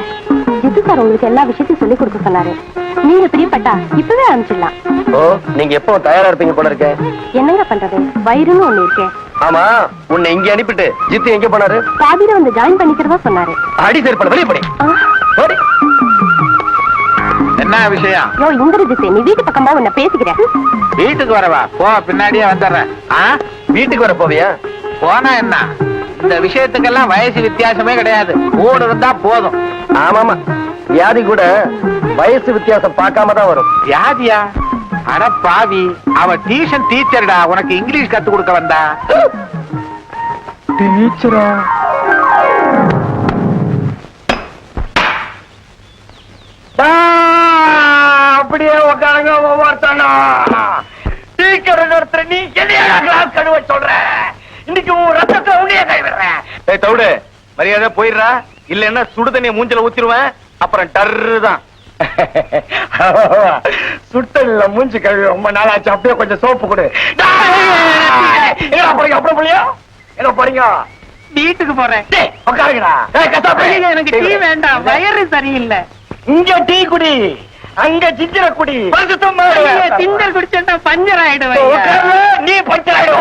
ஜித்து சார் உங்களுக்கு எல்லா விஷயத்தையும் சொல்லி கொடுக்க சொன்னாரு. நீங்க பிரியப்பட்டா இப்பவே ஆரம்பிச்சிடலாம். ஓ, நீங்க எப்போ தயாரா இருப்பீங்க போல இருக்க. என்னங்க பண்றது, வயிறுன்னு ஒண்ணு இருக்கேன். ஆமா, உன்னை இங்க அனுப்பிட்டு ஜித்து எங்க போனாரு? பாதியில வந்து ஜாயின் பண்ணிக்கிறதா சொன்னாரு. அடி சரி பண்ண வெளியே போடி. போடி. என்ன விஷயம்? யோ இந்திர ஜித்து, நீ வீட்டு பக்கமா உன்னை பேசிக்கிறேன். வீட்டுக்கு வரவா? போ, பின்னாடியே வந்துடுறேன். வீட்டுக்கு வர போவியா? போனா என்ன? இந்த விஷயத்துக்கெல்லாம் வயசு வித்தியாசமே கிடையாது. ஊடு இருந்தா போதும். ஆமாமா, வியாதி கூட வயசு வித்தியாசம் பார்க்காம தான் வரும். வியாதியா? அட பாவி, அவ டியூஷன் டீச்சர்டா, உனக்கு இங்கிலீஷ் கத்து கொடுக்க வந்தா. டீச்சரா? அப்படியே உட்காருங்க ஒவ்வொருத்தனா. டீக்கரை நடத்துற நீ என்ன கழுவ சொல்ற? இன்னைக்கு உன் ரத்தத்தை உன்னைய கைவிடுறேன். ஏய் தவுடு, மரியாதை போயிடுறா, இல்லன்னா சுடு தண்ணிய மூஞ்சில ஊத்திடுவேன். அப்புறம் டர்ரு தான். சுட்டல்ல மூஞ்சி கழுவி ரொம்ப நாளாச்சு. அப்படியே கொஞ்சம் சோப்பு கொடு. அப்புறம் போலியா என்ன போறீங்க? வீட்டுக்கு போறேன். உட்காருங்கடா. எனக்கு டீ வேண்டாம், வயிறு சரியில்லை. இங்க டீ குடி, அங்க ஜிஞ்சர குடி. திண்டல் குடிச்சா பஞ்சர் ஆயிடுவேன். நீ பஞ்சர் ஆயிடு.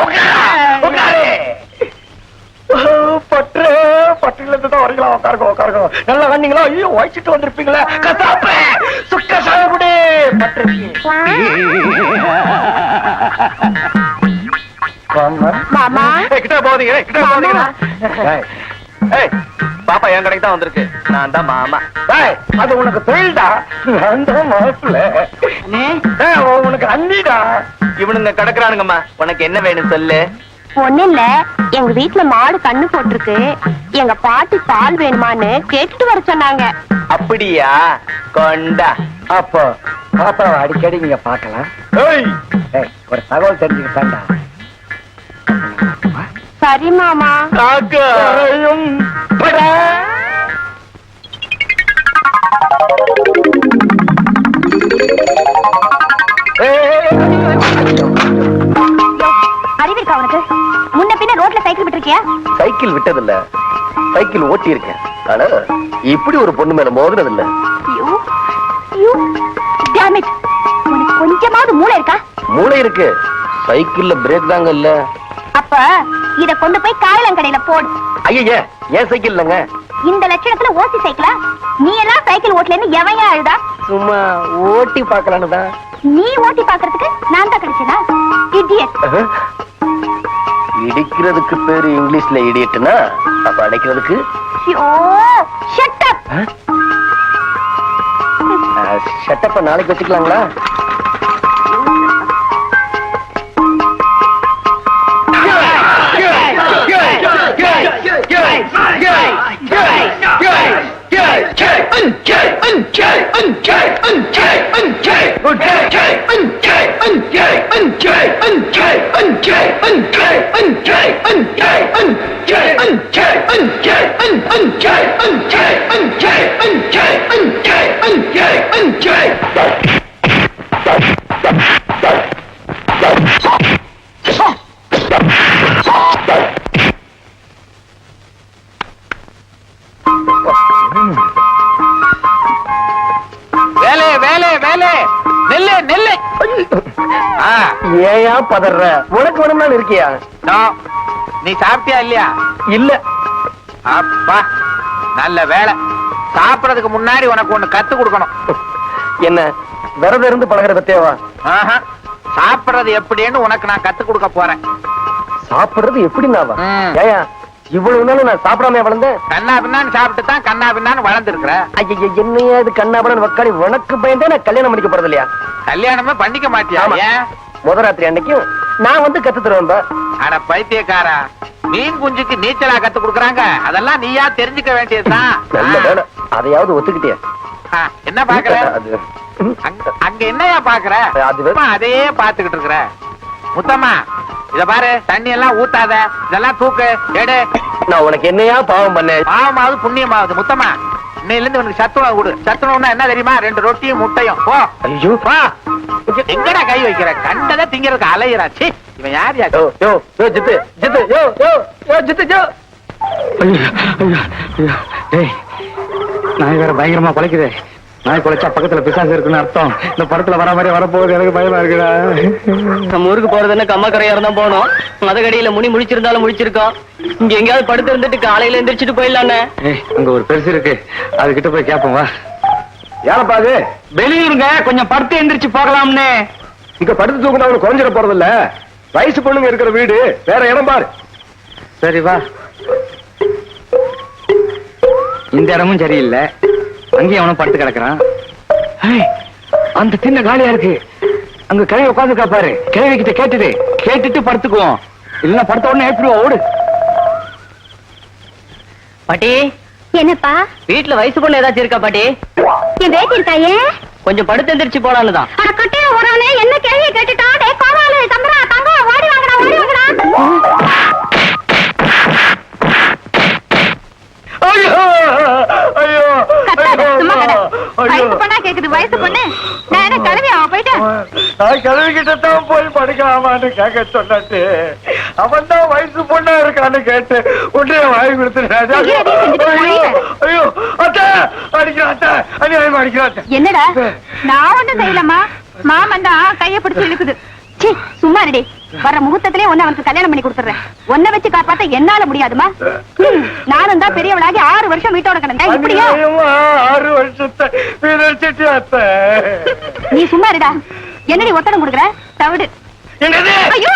பற்று பட்டுல இருந்து தான் வரீங்களா? உட்காருங்க. நல்லா வந்தீங்களா? ஐயோ, வயசிட்டு வந்திருப்பீங்களா? கசாப்ப சுக்க சாகுடி பற்று. மாமா கிட்ட போதீங்க. பாப்பா என் கடைக்கு தான் வந்திருக்கு. நான் தான் மாமா. அது உனக்கு தொழில்டா. நான் தான் மாப்பிள்ள. உனக்கு அண்ணிடா. இவனுங்க கிடக்குறானுங்கம்மா. உனக்கு என்ன வேணும் சொல்லு. ஒண்ணு இல்ல, எங்க வீட்டுல மாடு கண்ணு போட்டிருக்கு. எங்க பாட்டி பால் வேணுமான்னு கேட்டுட்டு வர சொன்னாங்க. அப்படியா? கொண்டா. அப்போ பாப்பாவை அடிக்கடி நீங்க பாக்கலாம். ஒரு தகவல் தெரிஞ்சுக்கிட்டாண்டா. சரி மாமா. அறிவிருக்கா உனக்கு? முன்ன பின்ன ரோட்ல சைக்கிள் விட்டுருக்கியா? சைக்கிள் விட்டதில்ல, சைக்கிள் ஓட்டி இருக்கேன். ஆனா இப்படி ஒரு பொண்ணு மேல மோதுனதில்ல. உனக்கு கொஞ்சமாவது மூளை இருக்கா? மூளை இருக்கு, சைக்கிள்ல பிரேக் தாங்க இல்ல. அப்ப இத கொண்டு போய் காயலங்கடையில போடு. ஐயா, ஏன் சைக்கிள் இல்லங்க? இந்த லட்சணத்துல ஓசி சைக்கிளா? நீ எல்லாம் சைக்கிள் ஓட்டலன்னு எவையா அழுதா? சும்மா ஓட்டி பாக்கலான்னு தான். நீ ஓட்டி பாக்குறதுக்கு நான் தான் கிடைச்சனா? இடியட். இடிக்கிறதுக்கு பேரு இங்கிலீஷ்ல இடியட்னா, அப்ப அடைக்கிறதுக்கு ஷட் அப். ஷட்டப்ப நாளைக்கு வச்சுக்கலாங்களா? வேலை வேலை வேலை, நெல்லு நெல்லு. ஏயா பதற? உனக்கு வேணும்னா இருக்கியா? நீ சாப்பிட்டியா இல்லையா? இல்ல. அப்பா நல்ல வேலை. சாப்பிடறதுக்கு முன்னாடி உனக்கு ஒண்ணு கத்து கொடுக்கணும். என்ன விரதம் இருந்து பழகிறத தேவா? சாப்பிடுறது எப்படின்னு உனக்கு நான் கத்து கொடுக்க போறேன். சாப்பிடுறது எப்படி நாவா? ம். ஏயா இவ்வளவு நாள் நான் சாப்பிடாம வளர்ந்தேன். கண்ணா பின்னான்னு சாப்பிட்டு தான் கண்ணா பின்னான்னு வளர்ந்துருக்கிற. ஐயா என்னையா இது கண்ணாபுரம் வக்காளி உனக்கு பயந்தே நான் கல்யாணம் பண்ணிக்க போறது இல்லையா? கல்யாணமே பண்ணிக்க மாட்டியா? ஆமா. ஏன்? முதராத்திரி அன்னைக்கும் நான் வந்து கத்து தருவேன்பா. அட பைத்தியக்காரா, மீன் குஞ்சுக்கு நீச்சலா கத்து கொடுக்கறாங்க, அதெல்லாம் நீயா தெரிஞ்சுக்க வேண்டியதுதான். நல்ல வேலை அதையாவது ஒத்துக்கிட்டியா? என்ன பாக்குற? அது அங்க என்னையா பாக்குற? அதையே பாத்துக்கிட்டு இருக்கிற. முத்தம்மா இத பாரு, தண்ணி எல்லாம் ஊத்தாத, இதெல்லாம் தூக்கு எடு. நான் உனக்கு என்னையா பாவம் பண்ணேன்? பாவமாவது புண்ணியமாவது. முத்தம்மா இன்னையில இருந்து உனக்கு சத்துணவு கொடு. சத்துணவுன்னா என்ன தெரியுமா? 2 ரொட்டியும் முட்டையும். போ. ஐயோ வா. எங்கடா கை வைக்கிற? கண்டதை திங்கிறதுக்கு அலையிறாச்சு. இவன் யார் யா? யோ யோ யோ ஜித்து ஜித்து யோ யோ யோ ஜித்து யோ. டேய், நாய் வேற பயங்கரமா குலைக்குதே. நாய் குலைச்சா பக்கத்துல பிசாசு இருக்குன்னு அர்த்தம். இந்த படத்துல வர மாதிரி வரப்போகுது, எனக்கு பயமா இருக்குடா. நம்ம ஊருக்கு போறதுன்னு கம்மக்கரையா இருந்தா போனோம். மதகடியில முனி முடிச்சிருந்தாலும் முடிச்சிருக்கோம். இங்க எங்கேயாவது படுத்து இருந்துட்டு காலையில எந்திரிச்சிட்டு போயிடலான்னு. அங்க ஒரு பெருசு இருக்கு, அது கிட்ட போய் கேப்போம் வா. யாரப்பா அது? வெளியூருங்க, கொஞ்சம் படுத்து எந்திரிச்சு போகலாம்னு. இங்க படுத்து தூக்குனா அவனுக்கு குறைஞ்சிட போறது இல்ல. வயசு பொண்ணுங்க இருக்கிற வீடு, வேற இடம் பாரு. சரி வா. இந்த இடமும் சரியில்லை, அங்கேயும் அவனும் படுத்து கிடக்குறான். அந்த சின்ன காலியா இருக்கு, அங்க கிழவி உட்காந்து பாரு. கிழவி கிட்ட கேட்டுட்டு படுத்துக்குவோம். இல்ல படுத்த உடனே ஏற்றுவோம். ஓடு. பாட்டி, என்னப்பா? வீட்டுல வயசு பொண்ணு ஏதாச்சும் இருக்கா பாட்டி? என் பேத்தி இருக்காயே, கொஞ்சம் படுத்து எந்திரிச்சு போலான்னு தான். அட கட்டிய உடனே என்ன கேள்வி கேட்டுட்டா? டே கோவாலு தம்பரா தங்க ஓடி வாங்கடா ஓடி வாங்கடா. ஐயோ ஐயோ கத்தாத, சும்மா கட. வயசு பொண்ணா கேக்குது, வயசு பொண்ணு. நான் என்ன கிளம்பி அவன் போயிட்டேன். நான் கிழவிக்கிட்ட தான் போய் படுக்கலாமான்னு கேட்க சொன்னாட்டு, அவன் தான் வயசு பொண்ணா இருக்கான்னு கேட்டு உடனே வாங்கி கொடுத்துட்டான். ஐயோ அத்தை அடிக்கிறான், அத்தை அநியாயமா அடிக்கிறான். என்னடா? நான் ஒண்ணும் செய்யலம்மா. மாமன் தான் கைய பிடிச்சு இழுக்குது. சீ, சும்மா இருடி. வர முகூர்த்தத்திலே ஒன்னு அவனுக்கு கல்யாணம் பண்ணி கொடுத்துறேன். ஒன்ன வச்சு காப்பாத்த என்னால முடியாதுமா. நானும் தான் பெரியவளாகி 6 வருஷம் வீட்டோட கிடந்தேன். இப்படியா? 6 வருஷத்தை வீரச்சிட்டு அத்தை. நீ சும்மா இருடா. என்னடி ஒத்தடம் கொடுக்குற? தவிடு. என்னது? ஐயோ!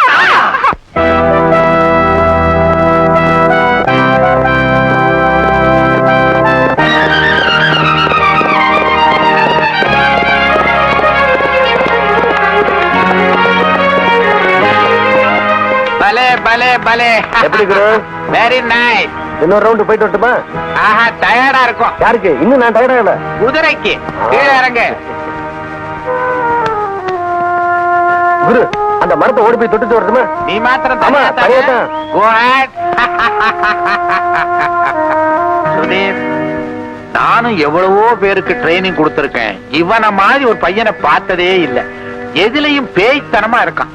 பலே பலே பலே. எப்படி குரு? Very nice. இன்னொரு ரவுண்ட் போயிட்டு வரட்டுமா? ஆஹா, டயர்டா இருக்கும். யாருக்கு? இன்னும் நான் டயர்டா இல்ல. குதிரைக்கு கீழே இறங்கு. குரு, அந்த மரத்தை ஓடி போய் தொட்டுட்டு வரட்டுமா? நீ மாத்திரம் ஆமா, தனியா தனியா தானே? தான். Go ahead. சுதீர், நானும் எவ்வளவோ பேருக்கு ட்ரைனிங் கொடுத்திருக்கேன். இவனை மாதிரி ஒரு பையனை பார்த்ததே இல்ல. எதுலயும் பேய்த்தனமா இருக்கான்.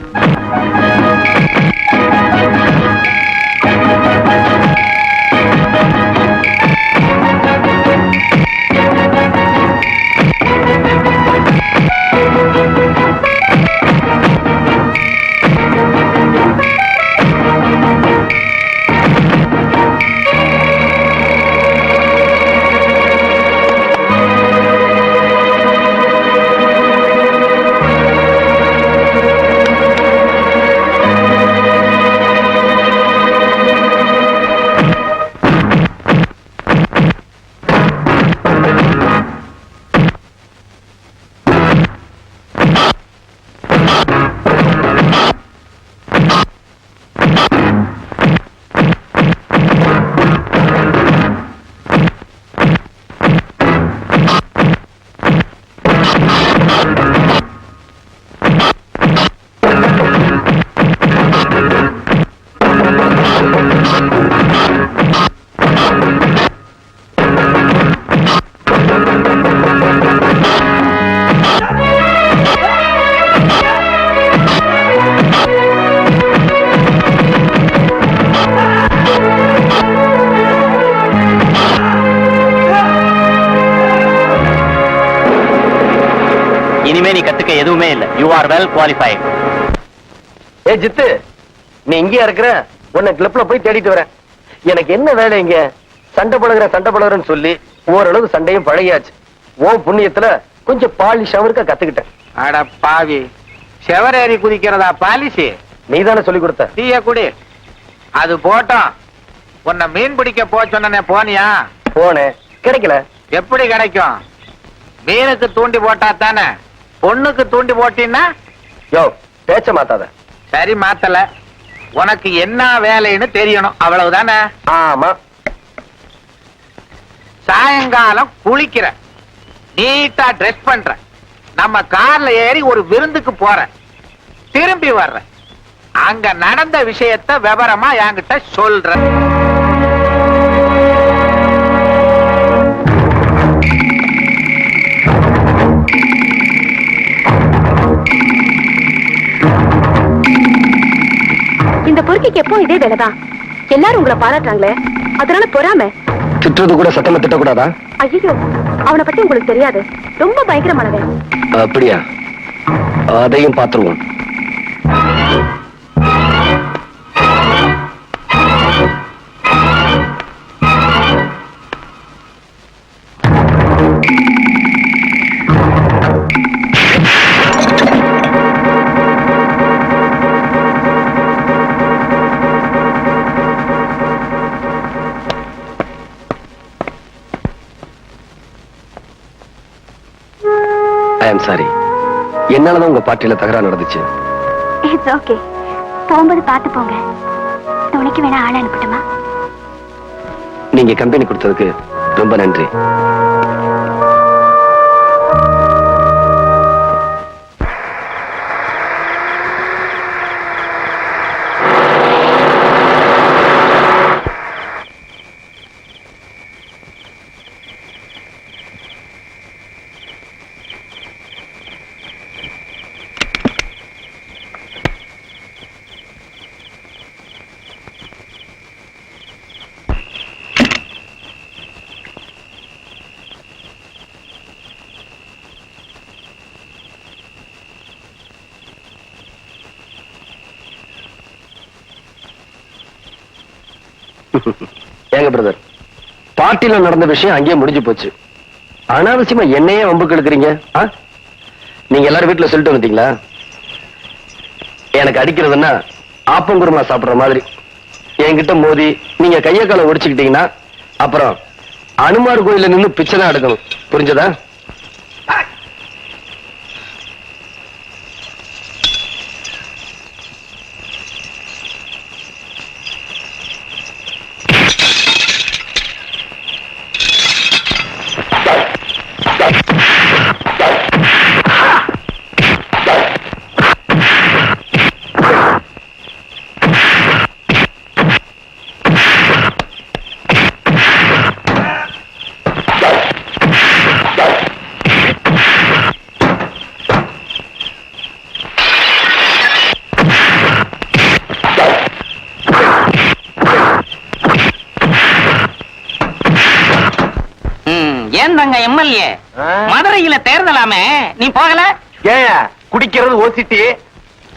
இனிமே நீ கத்துக்க எதுவுமே இல்ல. You are well qualified. ஏ ஜித்து, நீ இங்கேயா இருக்கிற? உன்னை கிளப்ல போய் தேடிட்டு வரேன். எனக்கு என்ன வேலை இங்க? சண்டை பழகுறேன்னு சொல்லி ஓரளவு சண்டையும் பழகியாச்சு. ஓ புண்ணியத்துல கொஞ்சம் பாலிஷாவும் இருக்க கத்துக்கிட்டேன். அட பாவி, செவரேறி குதிக்கிறதா பாலிசி? நீ தானே சொல்லி கொடுத்த. டீய குடி. அது போட்டோம். உன்னை மீன் பிடிக்க சொன்னே போனியா? போனேன், கிடைக்கல. எப்படி கிடைக்கும்? மீனுக்கு தூண்டி போட்டா தானே. பொண்ணுக்கு தூண்டி போட்டீன்னா? யோ, பேச்ச மாத்தாத. சரி, மாத்தல. உனக்கு என்ன வேலைன்னு தெரியணும், அவ்வளவுதானே? ஆமா. சாயங்காலம் குளிக்கிற, நீட்டா ட்ரெஸ் பண்ற, நம்ம கார்ல ஏறி ஒரு விருந்துக்கு போற, திரும்பி வர்ற, அங்க நடந்த விஷயத்த விவரமா என்கிட்ட சொல்ற. இந்த பொறுக்கிக்கு எப்போ இதே வேலைதான். எல்லாரும் உங்களை பாராட்டுறாங்களே, அதனால பொறாம. திட்டுறது கூட சத்தமா திட்டக்கூடாதா? ஐயோ, அவனை பத்தி உங்களுக்கு தெரியாது. ரொம்ப பயங்கரமானவன். அப்படியா? அதையும் பாத்துருவோம். ஐ அம் சாரி. என்னாலதான் உங்க பார்ட்டியில தகராறு நடந்துச்சு. It's okay. போகும்போது பார்த்து போங்க. துணைக்கு வேணா ஆள அனுப்பட்டுமா? நீங்க கம்பெனி கொடுத்ததுக்கு ரொம்ப நன்றி. ஏங்க பிரதர், பார்ட்டில நடந்த விஷயம் அங்கேயே முடிஞ்சு போச்சு. அனாவசியமா என்னையே வம்புக்கு எடுக்கிறீங்க. நீங்க எல்லாரும் வீட்டுல சொல்லிட்டு வந்துட்டீங்களா? எனக்கு அடிக்கிறதுன்னா ஆப்பங்குருமா சாப்பிடுற மாதிரி என்கிட்ட மோதி நீங்க கைய கால ஒடிச்சுக்கிட்டீங்கன்னா அப்புறம் அனுமார் கோயில நின்னு பிச்சை தான் எடுக்கணும். புரிஞ்சதா? ஏந்தாங்க எம்எல்ஏ, மதுரையில தேர்தலாமே, நீ போகல? ஏன் குடிக்கிறது ஓசிட்டி,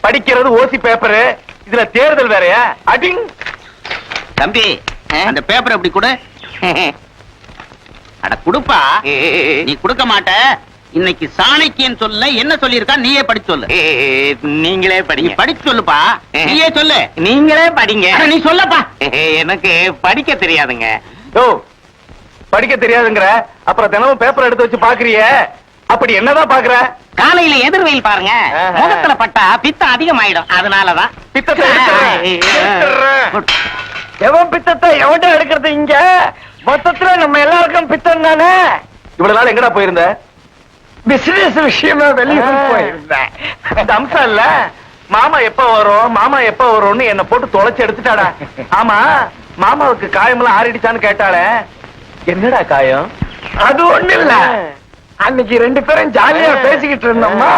படிக்கிறது ஓசி பேப்பரு, இதுல தேர்தல் வேறயா? அடிங் தம்பி, அந்த பேப்பர் எப்படி கொடு. அட குடுப்பா. நீ கொடுக்க மாட்ட. இன்னைக்கு சாணக்கியன் சொல்ல என்ன சொல்லியிருக்கா நீயே படிச்சு சொல்லு. நீங்களே படிங்க. படிச்சு சொல்லுப்பா. நீயே சொல்லு. நீங்களே படிங்க. நீ சொல்லப்பா. எனக்கு படிக்க தெரியாதுங்க. யோ, படிக்க தெரியாதுங்கிற அப்புறம் தினமும் பேப்பர் எடுத்து வச்சு பாக்குறிய, அப்படி என்னதான் பாக்குற? காலையில எதிர்வெயில் பாருங்க, முகத்துல பட்டா பித்தம் அதிகமாயிடும். அதனாலதான் பித்தத்தை எவன் பித்தத்தை எவன்டா எடுக்கிறது? இங்க மொத்தத்துல நம்ம எல்லாருக்கும் பித்தம் தானே. இவ்வளவு நாள் எங்கடா போயிருந்த? பிசினஸ் விஷயமா வெளியே போயிருந்தேன். இந்த அம்சம் இல்ல, மாமா எப்ப வரும் மாமா எப்ப வரும்னு என்ன போட்டு தொலைச்சு எடுத்துட்டாடா. ஆமா, மாமாவுக்கு காயமெல்லாம் ஆறிடுச்சான்னு கேட்டாளே, என்னடா காயம்? அது ஒண்ணு இல்ல, அன்னைக்கு ரெண்டு பேரும் ஜாலியா பேசிக்கிட்டு இருந்தோம்மா,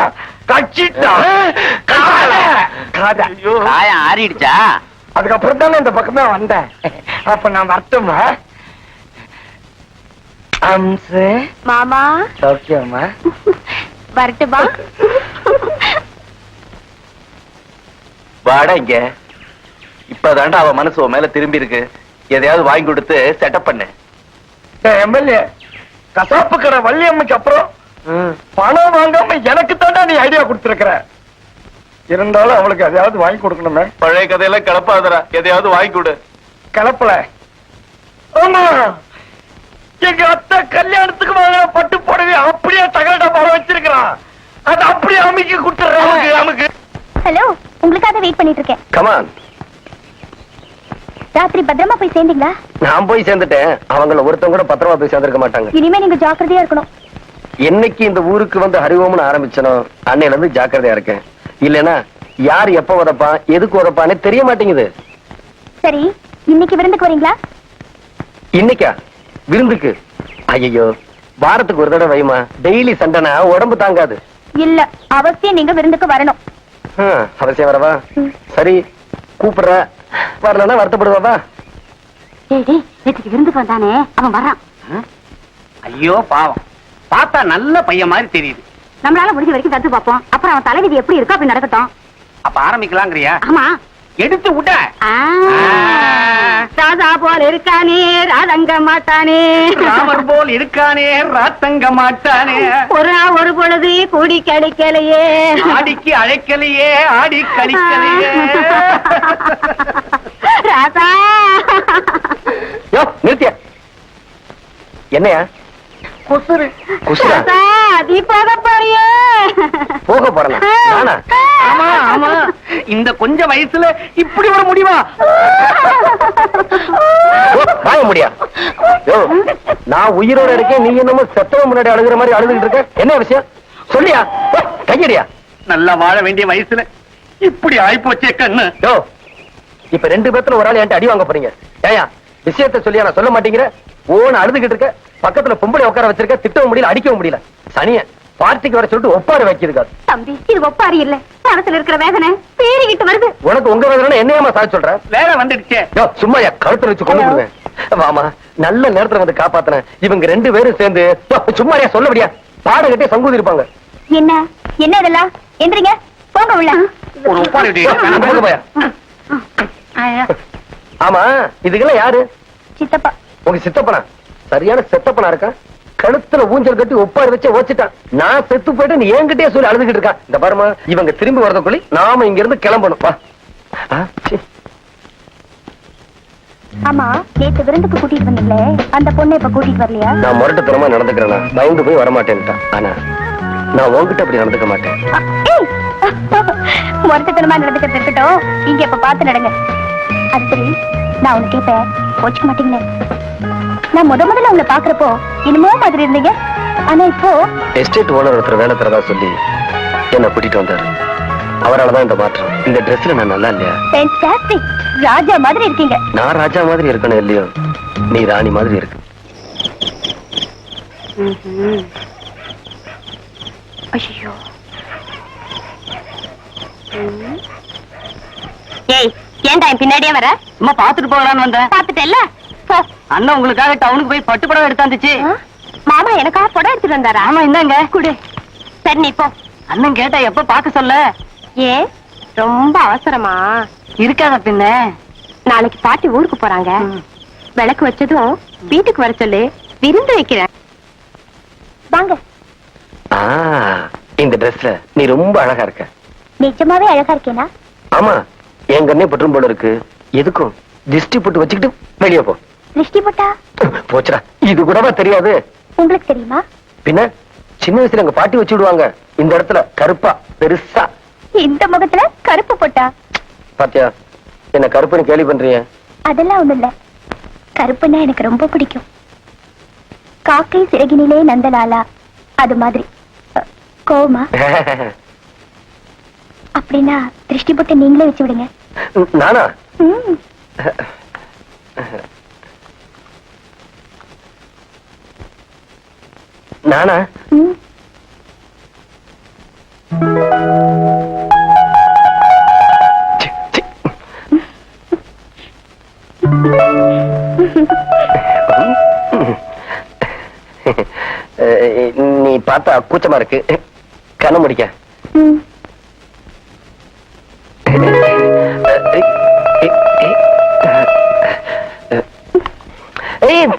கட்சிட்டான். காயம் ஆறிடுச்சா? அதுக்கப்புறம் தானே இந்த பக்கமே வந்தேன். அப்ப நான் வரட்டுமா? அம்சு மாமா சௌக்கியமா? வரட்டுமா? வாடா இங்க. இப்பதாண்டா அவ மனசு உன் மேல திரும்பி இருக்கு. எதையாவது வாங்கி கொடுத்து செட்டப் பண்ணு. எம்எல்ஏ, கசாப்பு கடை வள்ளியம்மைக்கு அப்புறம் பணம் வாங்காம எனக்கு தாண்டா நீ ஐடியா கொடுத்திருக்கிற. இருந்தாலும் அவளுக்கு எதையாவது வாங்கி கொடுக்கணுமே. பழைய கதையெல்லாம் கிளப்பாதரா, எதையாவது வாங்கி கொடு. கிளப்பல, ஆமா, எங்க அத்தை கல்யாணத்துக்கு வாங்கின பட்டு புடவை அப்படியே தகரடா போட வச்சிருக்கிறான். அது அப்படியே அமுக்கி கொடுத்துறேன். நமக்கு ஹலோ, உங்களுக்காக வெயிட் பண்ணிட்டு இருக்கேன். கமான். ராத்திரி பத்திரமா போய் சேர்ந்தீங்களா? நான் போய் சேர்ந்துட்டேன். அவங்கள ஒருத்தன் கூட பத்திரமா போய் சேர்ந்திருக்க மாட்டாங்க. இனிமே நீங்க ஜாக்கிரதையா இருக்கணும். என்னைக்கு இந்த ஊருக்கு வந்து ஹரிவோம்னு ஆரம்பிச்சனோ அன்னையில இருந்து ஜாக்கிரதையா இருக்கேன். இல்லனா யார் எப்ப உதப்பான் எதுக்கு உதப்பானே தெரிய மாட்டேங்குது. சரி, இன்னைக்கு விருந்துக்கு வரீங்களா? இன்னைக்கா விருந்துக்கு? ஐயோ, வாரத்துக்கு ஒரு தடவை வைமா. டெய்லி சண்டைனா உடம்பு தாங்காது. இல்ல, அவசியம் நீங்க விருந்துக்கு வரணும். அவசியம் வரவா? சரி, கூப்பிடுற. வரலன்னா வருத்தப்படுவாவா? நேற்றுக்கு விருந்துக்கு வந்தானே, அவன் வர்றான். ஐயோ பாவம், பார்த்தா நல்ல பையன் மாதிரி தெரியுது. நம்மளால முடிஞ்ச வரைக்கும் தத்து பார்ப்போம். அப்புறம் அவன் தலைவிதி எப்படி இருக்கோ அப்படி நடக்கட்டும். அப்ப ஆரம்பிக்கலாங்கிறியா? ஆமா, எடுத்து விட்ட. ராஜா போல் இருக்கானே, ராதங்க மாட்டானே. ராமர் போல் இருக்கானே, ராத்தங்க மாட்டானே. ஒரு பொழுது கூடி கிடைக்கலையே, ஆடிக்கு அழைக்கலையே, ஆடி கழிக்கலையே. ராசா. யோ, நிறுத்திய. என்னையா குசுரு குசுரா? ராசா, நீ போக போறியே. போக போறேனா? நானா? ஆமா ஆமா, இந்த கொஞ்ச வயசுல இப்படி ஒரு முடிவா? வாங்க முடியா? யோ, நான் உயிரோட இருக்கேன், நீ என்னமோ செத்தவன் முன்னாடி அழுகுற மாதிரி அழுதுகிட்டு இருக்க. என்ன விஷயம் சொல்லியா? கையடியா? நல்லா வாழ வேண்டிய வயசுல இப்படி ஆயிப்போச்சே கண்ணு. யோ, இப்ப 2 பேத்துல ஒரு ஆள் என்கிட்ட அடி வாங்க போறீங்க. ஏயா, விஷயத்த சொல்லியா? நான் சொல்ல மாட்டேங்கிற. ஓன்னு அழுதுகிட்டு இருக்க. பக்கத்துல பொம்பளை உட்கார வச்சிருக்க. திட்டவும் முடியல, அடிக்கவும் முடியல. சனிய பார்ட்டிக்கு வர சொல்லிட்டு ஒப்பாடு வைக்கிறதுக்காது. தம்பி, இது ஒப்பாரி இல்ல, மனசுல இருக்கிற வேதனை பேறிக்கிட்டு வருது. உனக்கு உங்க வேதனை என்னையமா சாதி சொல்ற? வேற வந்துடுச்சே. யோ, சும்மா கழுத்துல வச்சு கொண்டு விடுவேன். வாமா, நல்ல நேரத்துல வந்து காப்பாத்தின. இவங்க 2 பேரும் சேர்ந்து சும்மாரியா சொல்ல முடியா? பாட கட்டி சங்கூதி இருப்பாங்க. என்ன என்ன இதெல்லாம்? எந்திரிங்க, போங்க உள்ள. ஒரு ஒப்பாரி. போங்க போயா. ஆமா, இதுக்கெல்லாம் யாரு? சித்தப்பா. உங்க சித்தப்பனா? சரியான செத்தப்பனா இருக்கா? கழுத்துல ஊஞ்சல் கட்டி ஒப்பாரி வச்சு ஓச்சிட்டான். நான் செத்து போயிட்டு நீ என்கிட்டயே சொல்லி அழுதுகிட்டு இருக்கான். இந்த பாருமா, இவங்க திரும்பி வரதுக்குள்ளி நாம இங்க இருந்து கிளம்பணும். வா. ஆமா, நேத்து விருந்துக்கு கூட்டிட்டு வந்தீங்களே, அந்த பொண்ணை இப்ப கூட்டிட்டு வரலையா? நான் முரட்டுத்தனமா நடந்துக்கிறேனா? பயந்து போய் வரமாட்டேன்ட்டான். ஆனா நான் உன்கிட்ட அப்படி நடந்துக்க மாட்டேன். முரட்டுத்தனமா நடந்துக்கிறது இருக்கட்டும், இங்க இப்ப பார்த்து நடங்க. அது சரி, நான் உனக்கு கேட்பேன், கோச்சுக்க மாட்டீங்களே? நான் முதல்ல உங்களை பாக்குறப்போ இனிமோ மாதிரி இருந்தீங்க. ஆனா இப்போ எஸ்டேட் ஓனர் ஒருத்தர் வேலை தரதா சொல்லி என்ன கூட்டிட்டு வந்தாரு. அவராலதான் இந்த மாற்றம். இந்த ட்ரெஸ்ல நான் நல்லா இல்லையா? ஃபேன்டாஸ்டிக், ராஜா மாதிரி இருக்கீங்க. நான் ராஜா மாதிரி இருக்கணும் இல்லையோ, நீ ராணி மாதிரி இருக்கு. ஐயோ, ஏய், ஏன்டா என் பின்னாடியே வர? சும்மா பாத்துட்டு போகலான்னு வந்தேன். பாத்துட்டேல்ல, போ. அண்ணன் உங்களுக்காக டவுனுக்கு போய் பட்டு புடவை எடுத்தாந்துச்சு. மாமா எனக்காக புடவை எடுத்துட்டு வந்தாரா? ஆமா, இந்தாங்க குடு. சரி, நீ போ. அண்ணன் கேட்டா எப்ப பாக்க சொல்ல? ஏன் ரொம்ப அவசரமா? இருக்காத பின்ன. நாளைக்கு பாட்டி ஊருக்கு போறாங்க. விளக்கு வச்சதும் வீட்டுக்கு வர சொல்லு, விருந்து வைக்கிறேன். வாங்க. இந்த ட்ரெஸ்ல நீ ரொம்ப அழகா இருக்க. நிஜமாவே அழகா இருக்கேனா? ஆமா, என் கண்ணே பற்றும் போல இருக்கு. எதுக்கும் திஷ்டி போட்டு வச்சுக்கிட்டு வெளியே போ. திருஷ்டி போட்டா? போச்சுடா, இது கூடவா தெரியாது? உங்களுக்கு தெரியுமா? பின்ன சின்ன வயசுல எங்க பாட்டி வச்சு விடுவாங்க. இந்த இடத்துல கருப்பா பெருசா. இந்த முகத்துல கருப்பு போட்டா? பாத்தியா, என்ன கருப்புன்னு கேலி பண்றிய? அதெல்லாம் ஒண்ணு இல்ல, கருப்புன்னா எனக்கு ரொம்ப பிடிக்கும். காக்கை சிறகினிலே நந்தலாலா, அது மாதிரி. கோமா? அப்படின்னா திருஷ்டி போட்டு நீங்களே வச்சு விடுங்க. நானா? நானா? நீ பார்த்தா கூச்சமா இருக்கு, கண்ண முடிக்க.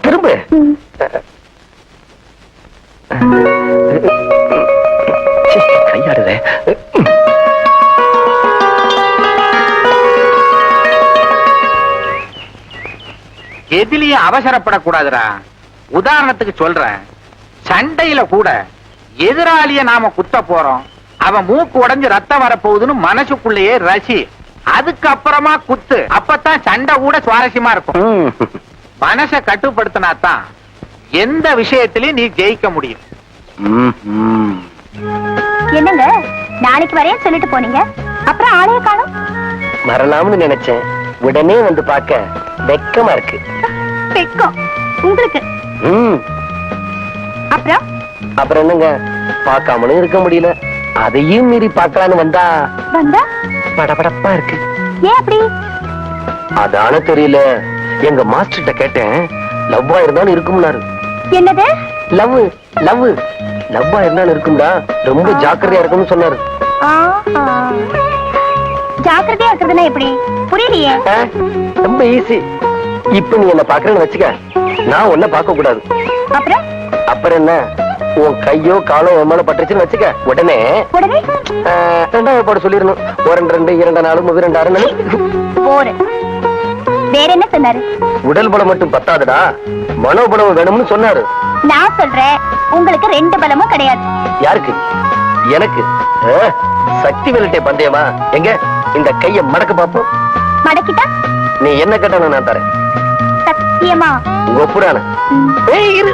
திரும்ப கையாடுதே. எதிலையும் அவசரப்படக்கூடாதுடா. உதாரணத்துக்கு சொல்றேன், சண்டையில கூட எதிராளிய நாம குத்த போறோம், அவன் மூக்கு உடைஞ்சு ரத்தம் வரப்போகுதுன்னு மனசுக்குள்ளேயே ரசி, அதுக்கப்புறமா குத்து. அப்பதான் சண்டை கூட சுவாரஸ்யமா இருக்கும். மனசை கட்டுப்படுத்தினாதான் எந்த விஷயத்திலயும் நீ ஜெயிக்க முடியும். என்னங்க நாளைக்கு வரேன்னு சொல்லிட்டு போனீங்க, அப்புறம் ஆளைய காணோம். வரலாம்னு நினைச்சேன், உடனே வந்து பார்க்க வெக்கமா இருக்கு. வெக்கம் உங்களுக்கு? அப்புறம் அப்புறம் என்னங்க, பார்க்காமலும் இருக்க முடியல, அதையும் மீறி பார்க்கலான்னு வந்தா படபடப்பா இருக்கு. ஏன் அப்படி? அதான தெரியல. எங்க மாஸ்டர்கிட்ட கேட்டேன், லவ்வா இருந்தாலும் இருக்கும்னாரு. என்னது? லவ் லவ் லவ்வா இருந்தாலும் இருக்கும்டா, ரொம்ப ஜாக்கிரதையா இருக்கும்னு சொன்னாரு. ஜாக்கிரதையா இருக்கிறதுனா எப்படி புரியலையே. ரொம்ப ஈஸி. இப்ப நீ என்ன பாக்குறேன்னு வச்சுக்க, நான் உன்ன பார்க்க கூடாது. அப்புறம் அப்புறம் என்ன, உன் கையோ காலோ உன் மேல பட்டுச்சுன்னு வச்சுக்க, உடனே உடனே ரெண்டாவது போட சொல்லிடணும். 1 2 2 4 3 2 போரு. வேற என்ன சொன்னாரு? உடல் பலம் மட்டும் பத்தாதுடா, மனோபலம் வேணும்னு சொன்னாரு. நான் சொல்றேன், உங்களுக்கு 2 பலமும் கிடையாது. யாருக்கு? எனக்கு. சக்தி வெள்ளட்டை பந்தயமா? எங்க இந்த கைய மடக்க பாப்போம். மடக்கிட்டா நீ என்ன கேட்டாலும் நான் தரேன். சத்தியமா? ஒப்புறான. இரு.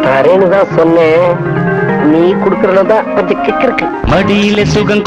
தரேன்னு தான் சொன்னேன், நீ குடுக்கறதுதான் கொஞ்சம் கிக் இருக்கு. மடியில சுகம்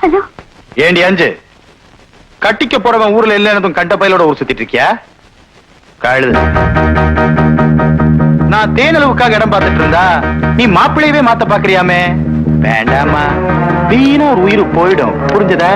ஹலோ. ஏண்டி அஞ்சு, கட்டிக்க போறவன் ஊர்ல இல்லைன்னு கண்ட பயிலோட ஊர் சுத்திட்டு இருக்கியா? கழுது. நான் தேனளவுக்காக இடம் பார்த்துட்டு இருந்தா நீ மாப்பிள்ளையவே மாத்த பாக்குறியாமே? வேண்டாமா, வீணா ஒரு உயிர் போயிடும், புரிஞ்சதா?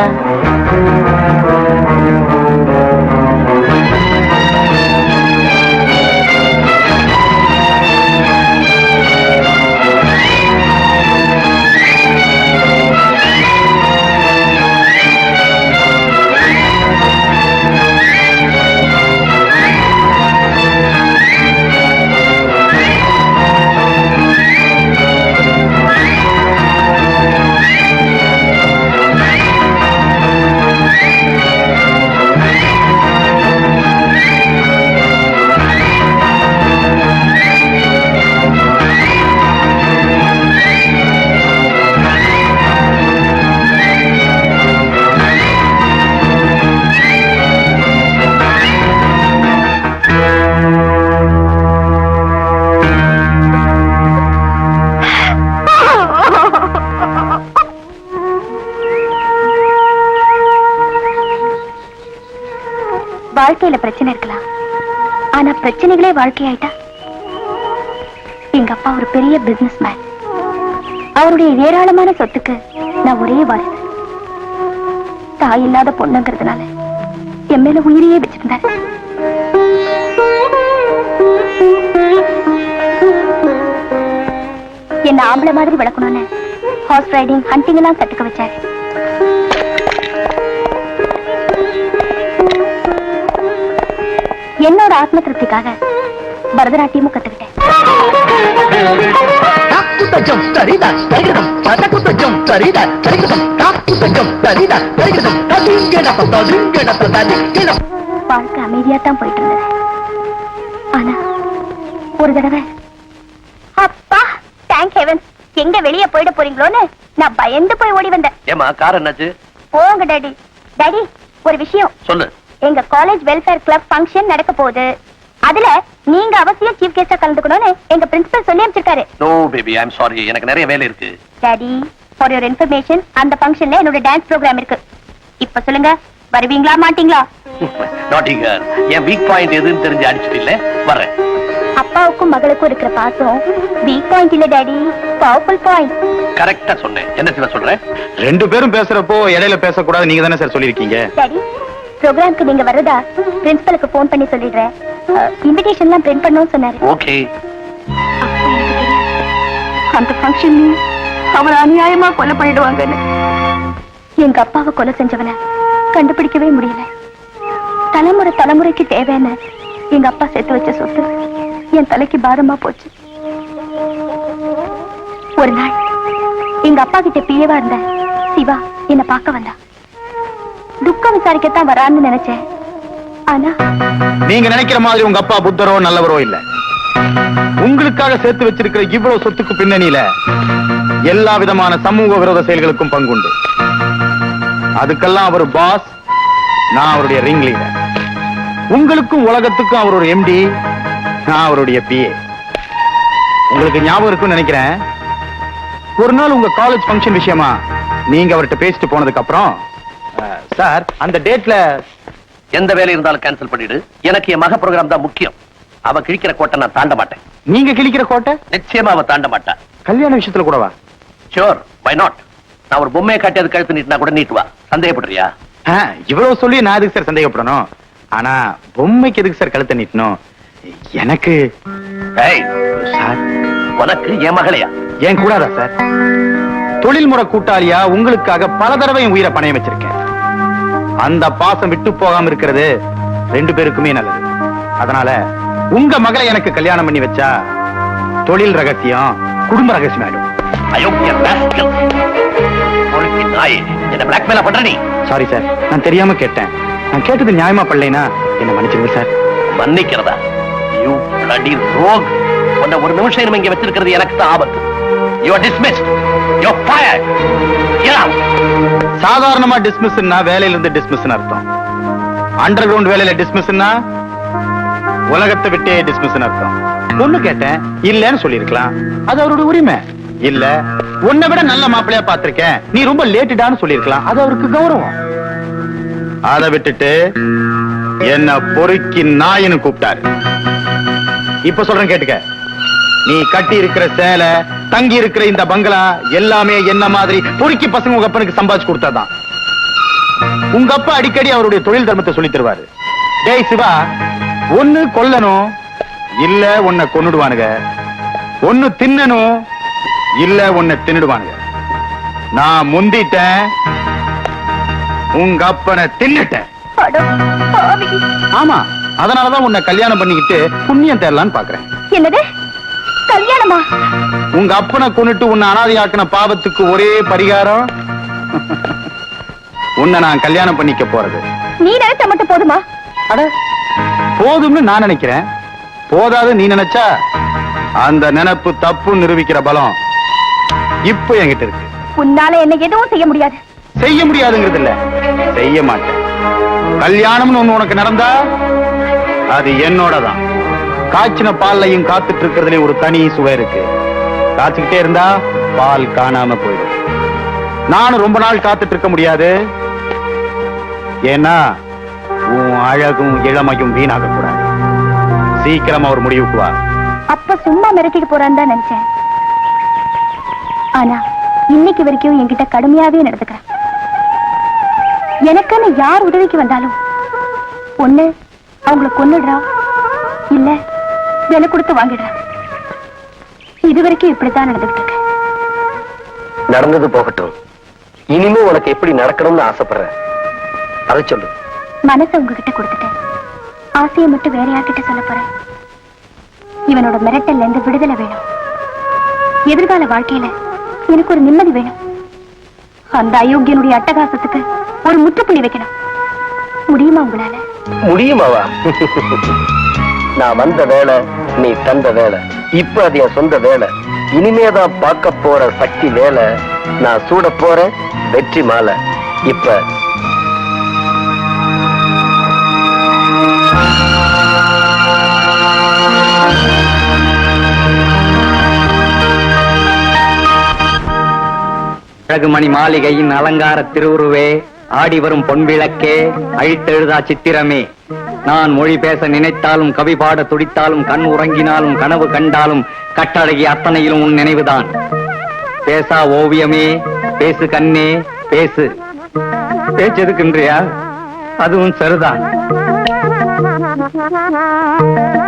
வாழ்க்கையில பிரச்சனை இருக்கலாம், ஆனா பிரச்சனைகளே வாழ்க்கையாயிட்டா. எங்க அப்பா ஒரு பெரிய பிசினஸ் மேன். அவருடைய ஏராளமான சொத்துக்கு நான் ஒரே வாரிசு. தாய் இல்லாத பொண்ணுங்கிறதுனால என் மேல உயிரையே வச்சிருந்தாரு. என்ன ஆம்பளை மாதிரி வளர்க்கணும்னு ஹார்ஸ் ரைடிங், ஹண்டிங் எல்லாம் கத்துக்க வச்சாரு. என்னோட ஆத்ம திருப்திக்காக பரதநாட்டியமும் கத்துக்கிட்டேன். வாழ்க்கை அமைதியா தான் போயிட்டு இருந்தது. ஆனா ஒரு தடவை அப்பா தேங்க் ஹெவன்ஸ் எங்க வெளியே போயிட போறீங்களோன்னு நான் பயந்து போய் ஓடி வந்தேன். ஏமா கார் என்னாச்சு? போங்க டாடி. டாடி ஒரு விஷயம் சொல்லு. எங்க காலேஜ் வெல்ஃபேர் கிளப் ஃபங்க்ஷன் நடக்க போகுது. அதுல நீங்க அவசியம் சீஃப் கெஸ்டா கலந்துக்கணும்னு எங்க பிரின்சிபல் சொல்லி அனுப்பிச்சிருக்காரு. No baby, I am sorry, எனக்கு நிறைய வேலை இருக்கு. டாடி ஃபார் யுவர் இன்ஃபர்மேஷன் அந்த ஃபங்க்ஷன்ல என்னோட டான்ஸ் ப்ரோகிராம் இருக்கு. இப்ப சொல்லுங்க, வருவீங்களா மாட்டீங்களா? நாட்டிங்க என் வீக் பாயிண்ட் எதுன்னு தெரிஞ்சு அடிச்சிட்டு இல்ல வரேன். அப்பாவுக்கும் மகளுக்கும் இருக்கிற பாசம் வீக் பாயிண்ட் இல்ல டாடி, பவர்ஃபுல் பாயிண்ட். கரெக்டா சொன்னேன். என்ன சிவா சொல்றேன்? ரெண்டு பேரும் பேசுறப்போ இடையில பேசக்கூடாது, நீங்க தானே சார் சொல்லிருக்கீங்க. டாடி ப்ரோகிராம்க்கு நீங்க வரதா பிரின்சிபலுக்கு போன் பண்ணி சொல்லிடுறேன். இன்விடேஷன்லாம் பிரிண்ட் பண்ணணும்னு சொன்னாரு. ஓகே. அந்த ஃபங்க்ஷன் அவர் அநியாயமா கொலை பண்ணிடுவாங்கன்னு. எங்க அப்பாவை கொலை செஞ்சவனை கண்டுபிடிக்கவே முடியல. தலைமுறை தலைமுறைக்கு தேவைன்னு எங்க அப்பா சேர்த்து வச்ச சொத்து என் தலைக்கு பாரமா போச்சு. ஒரு நாள் எங்க அப்பா கிட்ட பிஏவா இருந்த சிவா என்ன பார்க்க வந்தா. துக்கம் விசாரிக்கத்தான் வரான்னு நினைச்சேன். ஆனா நீங்க நினைக்கிற மாதிரி உங்க அப்பா புத்தரோ நல்லவரோ இல்ல. உங்களுக்காக சேர்த்து வச்சிருக்கிற இவ்வளவு சொத்துக்கு பின்னணியில எல்லா விதமான சமூக விரோத செயல்களுக்கும் பங்குண்டு. அதுக்கெல்லாம் அவர் பாஸ், நான் அவருடைய ரிங் லீடர். உங்களுக்கும் உலகத்துக்கும் அவரோட எம்டி, நான் அவருடைய பிஏ. உங்களுக்கு ஞாபகம் இருக்குன்னு நினைக்கிறேன், ஒரு நாள் உங்க காலேஜ் ஃபங்க்ஷன் விஷயமா நீங்க அவர்கிட்ட பேசிட்டு போனதுக்கு அப்புறம், சார் அந்த டேட்ல எந்த வேலை இருந்தாலும் கேன்சல் பண்ணிடு, எனக்கு என் மக ப்ரோகிராம் தான் முக்கியம். அவ கிழிக்கிற கோட்டை நான் தாண்ட மாட்டேன். நீங்க கிழிக்கிற கோட்டை நிச்சயமா அவ தாண்ட மாட்டா. கல்யாண விஷயத்துல கூடவா? Sure, why not. நான் ஒரு பொம்மையை காட்டி அது கழுத்து நீட்டினா கூட நீட்டுவா. சந்தேகப்படுறியா? இவ்வளவு சொல்லி நான் எதுக்கு சார் சந்தேகப்படணும்? ஆனா பொம்மைக்கு எதுக்கு சார் கழுத்தை நீட்டணும்? எனக்கு சார், உனக்கு என் மகளையா? ஏன் கூடாதா சார்? தொழில்முறை கூட்டாளியா உங்களுக்காக பல தடவை என் உயிரை பணையம் வச்சிருக்கேன். அந்த பாசம் விட்டு போகாம இருக்கிறது ரெண்டு பேருக்குமே நல்லது. அதனால உங்க மகளை எனக்கு கல்யாணம் பண்ணி வச்சா தொழில் ரகசியம் குடும்ப ரகசியம் ஆயிடும். என்ன பிளாக்மெயில பண்ற நீ? சாரி சார், நான் தெரியாம கேட்டேன். நான் கேட்டது நியாயமா படலைனா என்ன மன்னிச்சிருங்க சார். மன்னிக்கிறதா? You bloody rogue. உன்னை ஒரு நிமிஷம் இங்க வச்சிருக்கிறது எனக்கு தான் ஆபத்து. You are dismissed. You are fired. Get out. சாதாரணமா டிஸ்மிஸ்னா வேலையில இருந்து டிஸ்மிஸ்னு அர்த்தம். அண்டர் கிரவுண்ட் வேலையில டிஸ்மிஸ்னா உலகத்தை விட்டே டிஸ்மிஸ்னு அர்த்தம். ஒண்ணு கேட்டேன், இல்லன்னு சொல்லிருக்கலாம், அது அவருடைய உரிமை. இல்ல உன்னை விட நல்ல மாப்பிள்ளையா பாத்திருக்கேன், நீ ரொம்ப லேட்டுடான்னு சொல்லிருக்கலாம், அது அவருக்கு கௌரவம். அதை விட்டுட்டு என்ன பொறுக்கி நாயின்னு கூப்பிட்டாரு. இப்ப சொல்றேன் கேட்டுக்க. நீ கட்டி இருக்கிற சேலை, தங்கி இருக்கிற இந்த பங்களா எல்லாமே என்ன மாதிரி பொறுக்கி பசங்க உங்க அப்பனுக்கு சம்பாதிச்சு கொடுத்தாதான். உங்க அப்பா அடிக்கடி அவருடைய தொழில் தர்மத்தை சொல்லி தருவாரு. டேய் சிவா, ஒண்ணு கொல்லணும், இல்ல உன்னை கொன்னுடுவானுங்க. ஒண்ணு தின்னணும், இல்ல உன்னை தின்னுடுவானுங்க. நான் முந்திட்டேன், உங்க அப்பனை தின்னுட்டேன். ஆமா, அதனாலதான் உன்னை கல்யாணம் பண்ணிக்கிட்டு புண்ணியம் தேரலான்னு பாக்குறேன். என்னது கல்யாணமா? உங்க அப்பனை கொன்னுட்டு உன்னை அனாதையாக்கின பாவத்துக்கு ஒரே பரிகாரம் உன்னை நான் கல்யாணம் பண்ணிக்க போறது. நீ நினைச்சா மட்டும் போதுமா? அட போதும்னு நான் நினைக்கிறேன். போதாது நீ நினைச்சா அந்த நினைப்பு தப்பு நிரூபிக்கிற பலம் இப்ப என்கிட்ட இருக்கு. உன்னால என்ன எதுவும் செய்ய முடியாது. செய்ய முடியாதுங்கிறது இல்ல, செய்ய மாட்டேன். கல்யாணம்னு ஒண்ணு உனக்கு நடந்தா அது என்னோடதான். காய்ச்சின பால்லையும் காத்துட்டு இருக்கிறதுலயும் ஒரு தனி சுவை இருக்கு. காய்ச்சிக்கிட்டே இருந்தா பால் காணாம போயிடும். நானும் ரொம்ப நாள் காத்துட்டு இருக்க முடியாது. ஏன்னா உன் அழகும் இளமையும் வீணாக கூடாது. சீக்கிரமா ஒரு முடிவுக்கு வா. அப்ப சும்மா மிரட்டிட்டு போறான்னு தான் நினைச்சேன். ஆனா இன்னைக்கு வரைக்கும் என்கிட்ட கடுமையாவே நடந்துக்கிறேன். எனக்குன்னு யார் உதவிக்கு வந்தாலும் ஒண்ணு அவங்கள கொன்னுடுறா, இல்ல விலை கொடுத்து வாங்கிடுறா. இது வரைக்கும் இப்படித்தான் நடந்துகிட்டு இருக்கு. நடந்தது போகட்டும். இனிமே உனக்கு எப்படி நடக்கணும்னு ஆசைப்படுறேன், அதை சொல்லு. மனசை உங்ககிட்ட கொடுத்துட்டேன். ஆசையை மட்டும் வேற யார்கிட்ட சொல்ல போறேன்? இவனோட மிரட்டல்ல இருந்து விடுதலை வேணும். எதிர்கால வாழ்க்கையில எனக்கு ஒரு நிம்மதி வேணும். அந்த அயோக்கியனுடைய அட்டகாசத்துக்கு ஒரு முற்றுப்புள்ளி வைக்கணும். முடியுமா உங்களால? முடியுமாவா? நான் வந்த வேலை, நீ தந்த வேலை, இப்ப அது என் சொந்த வேலை. இனிமேதான் பார்க்க போற சக்தி வேலை. நான் சூட போறேன் வெற்றி மாலை. இப்ப அழகுமணி மாளிகையின் அலங்கார திருவுருவே, ஆடி வரும் பொன் விளக்கே, அழித்தெழுதா சித்திரமே, நான் மொழி பேச நினைத்தாலும் கவி பாட துடித்தாலும் கண் உறங்கினாலும் கனவு கண்டாலும் கட்டழகி அத்தனையிலும் உன் நினைவுதான். பேசா ஓவியமே பேசு கண்ணே பேசு. பேச்செதுக்குன்றியா? அதுவும் சரிதான்.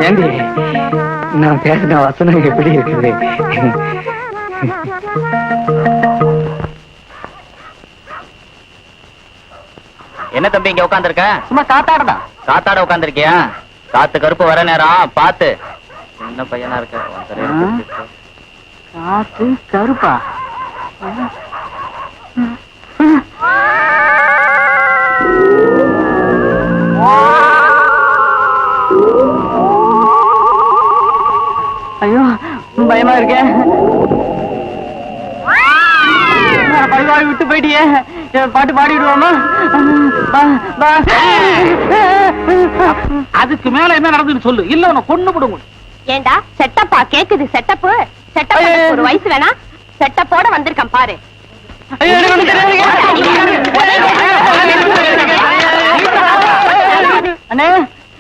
ஏண்டி நான் பேசின வசனம் எப்படி இருக்குது? என்ன தம்பி இங்க உட்காந்துருக்க? சும்மா காத்தாடதான். காத்தாட உட்காந்துருக்கியா? காத்து கருப்பு வர நேரம் பாத்து. என்ன பையனா இருக்க? காத்து கருப்பா? ஐயோ பயமா இருக்கேன். பழுவாய் விட்டு போயிட்டியே. பாட்டு பாடிடுவோமா? அதுக்கு மேல என்ன நடந்துன்னு சொல்லு, இல்ல உன்னை கொண்டு விடுங்க. ஏண்டா செட்டப்பா கேக்குது? செட்டப்பு செட்டப் ஒரு வயசு வேணா? செட்டப்போட வந்திருக்கேன் பாரு. அண்ணே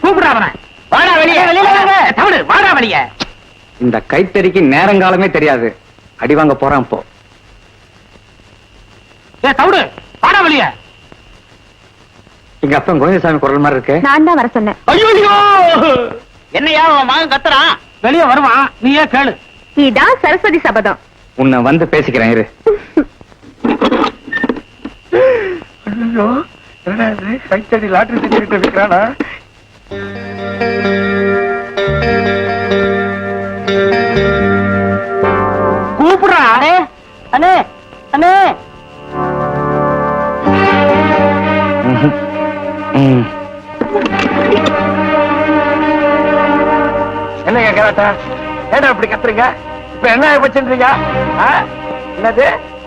கூப்பிடாம வாடா வெளியே. தமிழ் வாடா வெளியே. இந்த கைத்தறிக்கு நேரங்காலமே தெரியாது. அடி வாங்க போறான் போ. தவிடு வாடா வெளியே. எங்க அப்பன் கோவிந்தசாமி குரல் மாதிரி இருக்கு. நான் தான் வர சொன்னேன். ஐயோ என்னையா உன் மகன் கத்துறான்? வெளியே வருவான், நீயே கேளு. இதான் சரஸ்வதி சபதம். உன்னை வந்து பேசிக்கிறேன் இரு. கைத்தடி லாட்டரி டிக்கெட் விற்கிறானா? கூப்பிடுறா. அண்ணே அண்ணே. என்னங்க கராட்டா? ஏடா அப்படி கத்துறீங்க? இப்ப என்ன வச்சுன்றீங்க? என்னது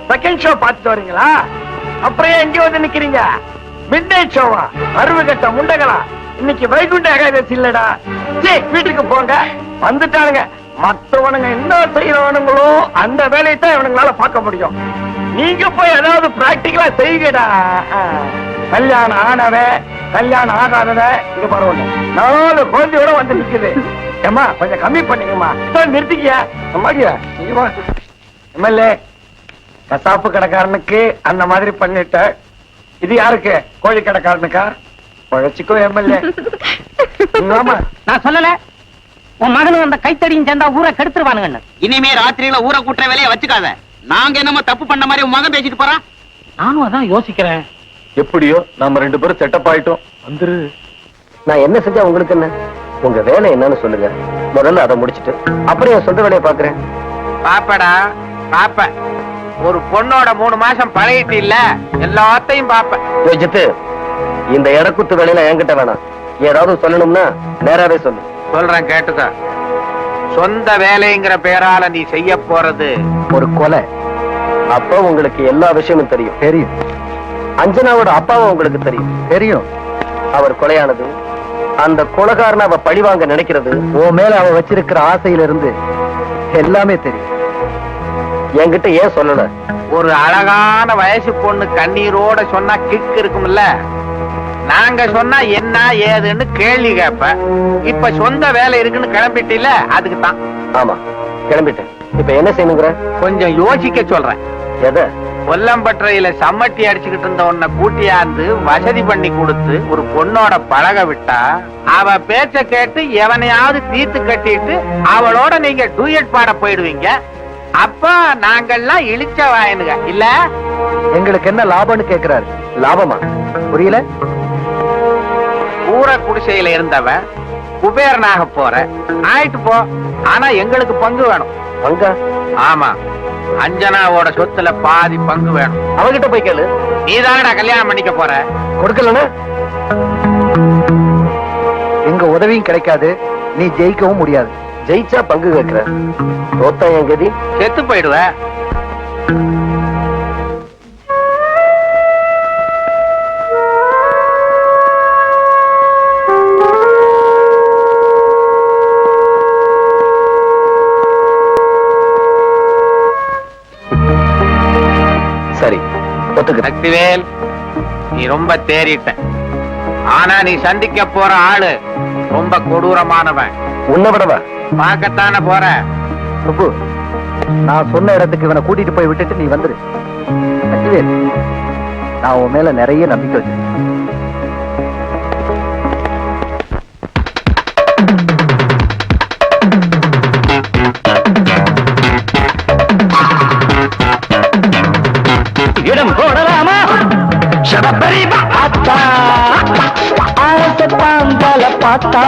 செகண்ட் ஷோ பார்த்துட்டு வரீங்களா? அப்புறம் எங்க வந்து நிக்கிறீங்க? மிட் நைட் ஷோவா? அறுவை கட்ட முண்டகளா? இன்னைக்கு வைகுண்ட ஏகாதசி இல்லடா. வீட்டுக்கு போங்க. வந்துட்டானுங்க. மத்தவனுங்க என்ன செய்யறவனுங்களோ அந்த வேலையை தான் இவனுங்களால பார்க்க முடியும். நீங்க போய் ஏதாவது பிராக்டிகலா செய்யுங்கடா. கல்யாணம் ஆனவன் கல்யாணம் ஆகாதவ இது பரவாயில்ல. 4 குழந்தையோட வந்து நிக்குது. ஏமா கொஞ்சம் கம்மி பண்ணீங்கம்மா. நிறுத்திக்கியா அம்மாடியா. எம்எல்ஏ கசாப்பு கடைக்காரனுக்கு அந்த மாதிரி பண்ணிட்ட. இது யாருக்கு? கோழி கடைக்காரனுக்கா? பழச்சிக்கோ எம்எல்ஏ. நான் சொல்லல உன் மகனும் அந்த கைத்தடியும் சேர்ந்தா ஊரை கெடுத்துருவானுங்க. இனிமே ராத்திரியில ஊரை கூட்டுற வேலையை வச்சுக்காத. நாங்க என்னமோ தப்பு பண்ண மாதிரி உன் மகன் பேசிட்டு போறான். நானும் அதான் யோசிக்கிறேன். எப்படியோ நாம 2 பேரும் செட்டப் ஆயிட்டோம். வந்துரு. நான் என்ன செஞ்சா உங்களுக்கு என்ன? உங்க வேலை என்னன்னு சொல்லுங்க. முதல்ல அதை முடிச்சிட்டு அப்புறம் என் சொந்த வேலையை பாக்குறேன். பாப்படா பாப்ப. ஒரு பொண்ணோட 3 மாசம் பழகிட்டு இல்ல, எல்லாத்தையும் பாப்ப. யோசித்து இந்த இடக்குத்து வேலையில என்கிட்ட வேணாம். ஏதாவது சொல்லணும்னா நேராவே சொல்லு. சொல்றேன் கேட்டுக்க. சொந்த வேலைங்கிற பேரால நீ செய்ய போறது ஒரு கொலை. அப்ப உங்களுக்கு எல்லா விஷயமும் தெரியும். தெரியும். அஞ்சனாவோட அப்பாவும் உங்களுக்கு தெரியும். தெரியும். அவர் கொலையானது, அந்த கொலைகாரனை அவ பழிவாங்க நினைக்கிறது, உன் மேல அவ வச்சிருக்கிற ஆசையில இருந்து எல்லாமே தெரியும். என்கிட்ட ஏன் சொல்லல? ஒரு அழகான வயசு பொண்ணு கண்ணீரோட சொன்னா கிக்கு இருக்கும்ல. நாங்க சொன்னா என்ன ஏதுன்னு கேள்வி கேப்ப. இப்ப சொந்த வேலை இருக்குன்னு கிளம்பிட்டில, அதுக்கு தான். ஆமா கிளம்பிட்டேன். இப்ப என்ன செய்யணுங்கிற? கொஞ்சம் யோசிக்க சொல்றேன். எதை? கொல்லம்பற்றையில சம்மட்டி அடிச்சுக்கிட்டு இருந்த உன்னை கூட்டியாந்து வசதி பண்ணி கொடுத்து ஒரு பொண்ணோட பழக விட்டா, அவ பேச்ச கேட்டு எவனையாவது தீர்த்து கட்டிட்டு அவளோட நீங்க டூயட் பாட போயிடுவீங்க. அப்ப நாங்கெல்லாம் இழிச்ச வாயனுங்க இல்ல. எங்களுக்கு என்ன லாபம்னு கேக்குறாரு. லாபமா? புரியல? கூரை குடிசையில இருந்தவன் குபேரனாக போற ஆயிட்டு போ. ஆனா எங்களுக்கு பங்கு வேணும். பங்கா? ஆமா, அஞ்சனாவோட சொத்துல பாதி பங்கு வேணும். அவகிட்ட போய் கேளு. நீதானடா கல்யாணம் பண்ணிக்க போற. கொடுக்கலன்னா எங்க உதவியும் கிடைக்காது, நீ ஜெயிக்கவும் முடியாது. ஜெயிச்சா பங்கு கேட்கிற, தோத்தா என் கதி? செத்து போயிடுவ. சரி, ஒத்துக்க. சக்திவேல், நீ ரொம்ப தேறிட்ட. ஆனா நீ சந்திக்க போற ஆளு ரொம்ப கொடூரமானவன். உன்னை விடவா? பார்க்கத்தானே போற. சுப்பு, நான் சொன்ன இடத்துக்கு இவனை கூட்டிட்டு போய் விட்டுட்டு நீ வந்துரு. சக்திவேல், நான் உன் மேல நிறைய நம்பிக்கை வச்சிருக்கேன். இடம் போடலாமா? ஷடபரிபா ஆத்தா ஆசப்பாம்பல பாத்தா.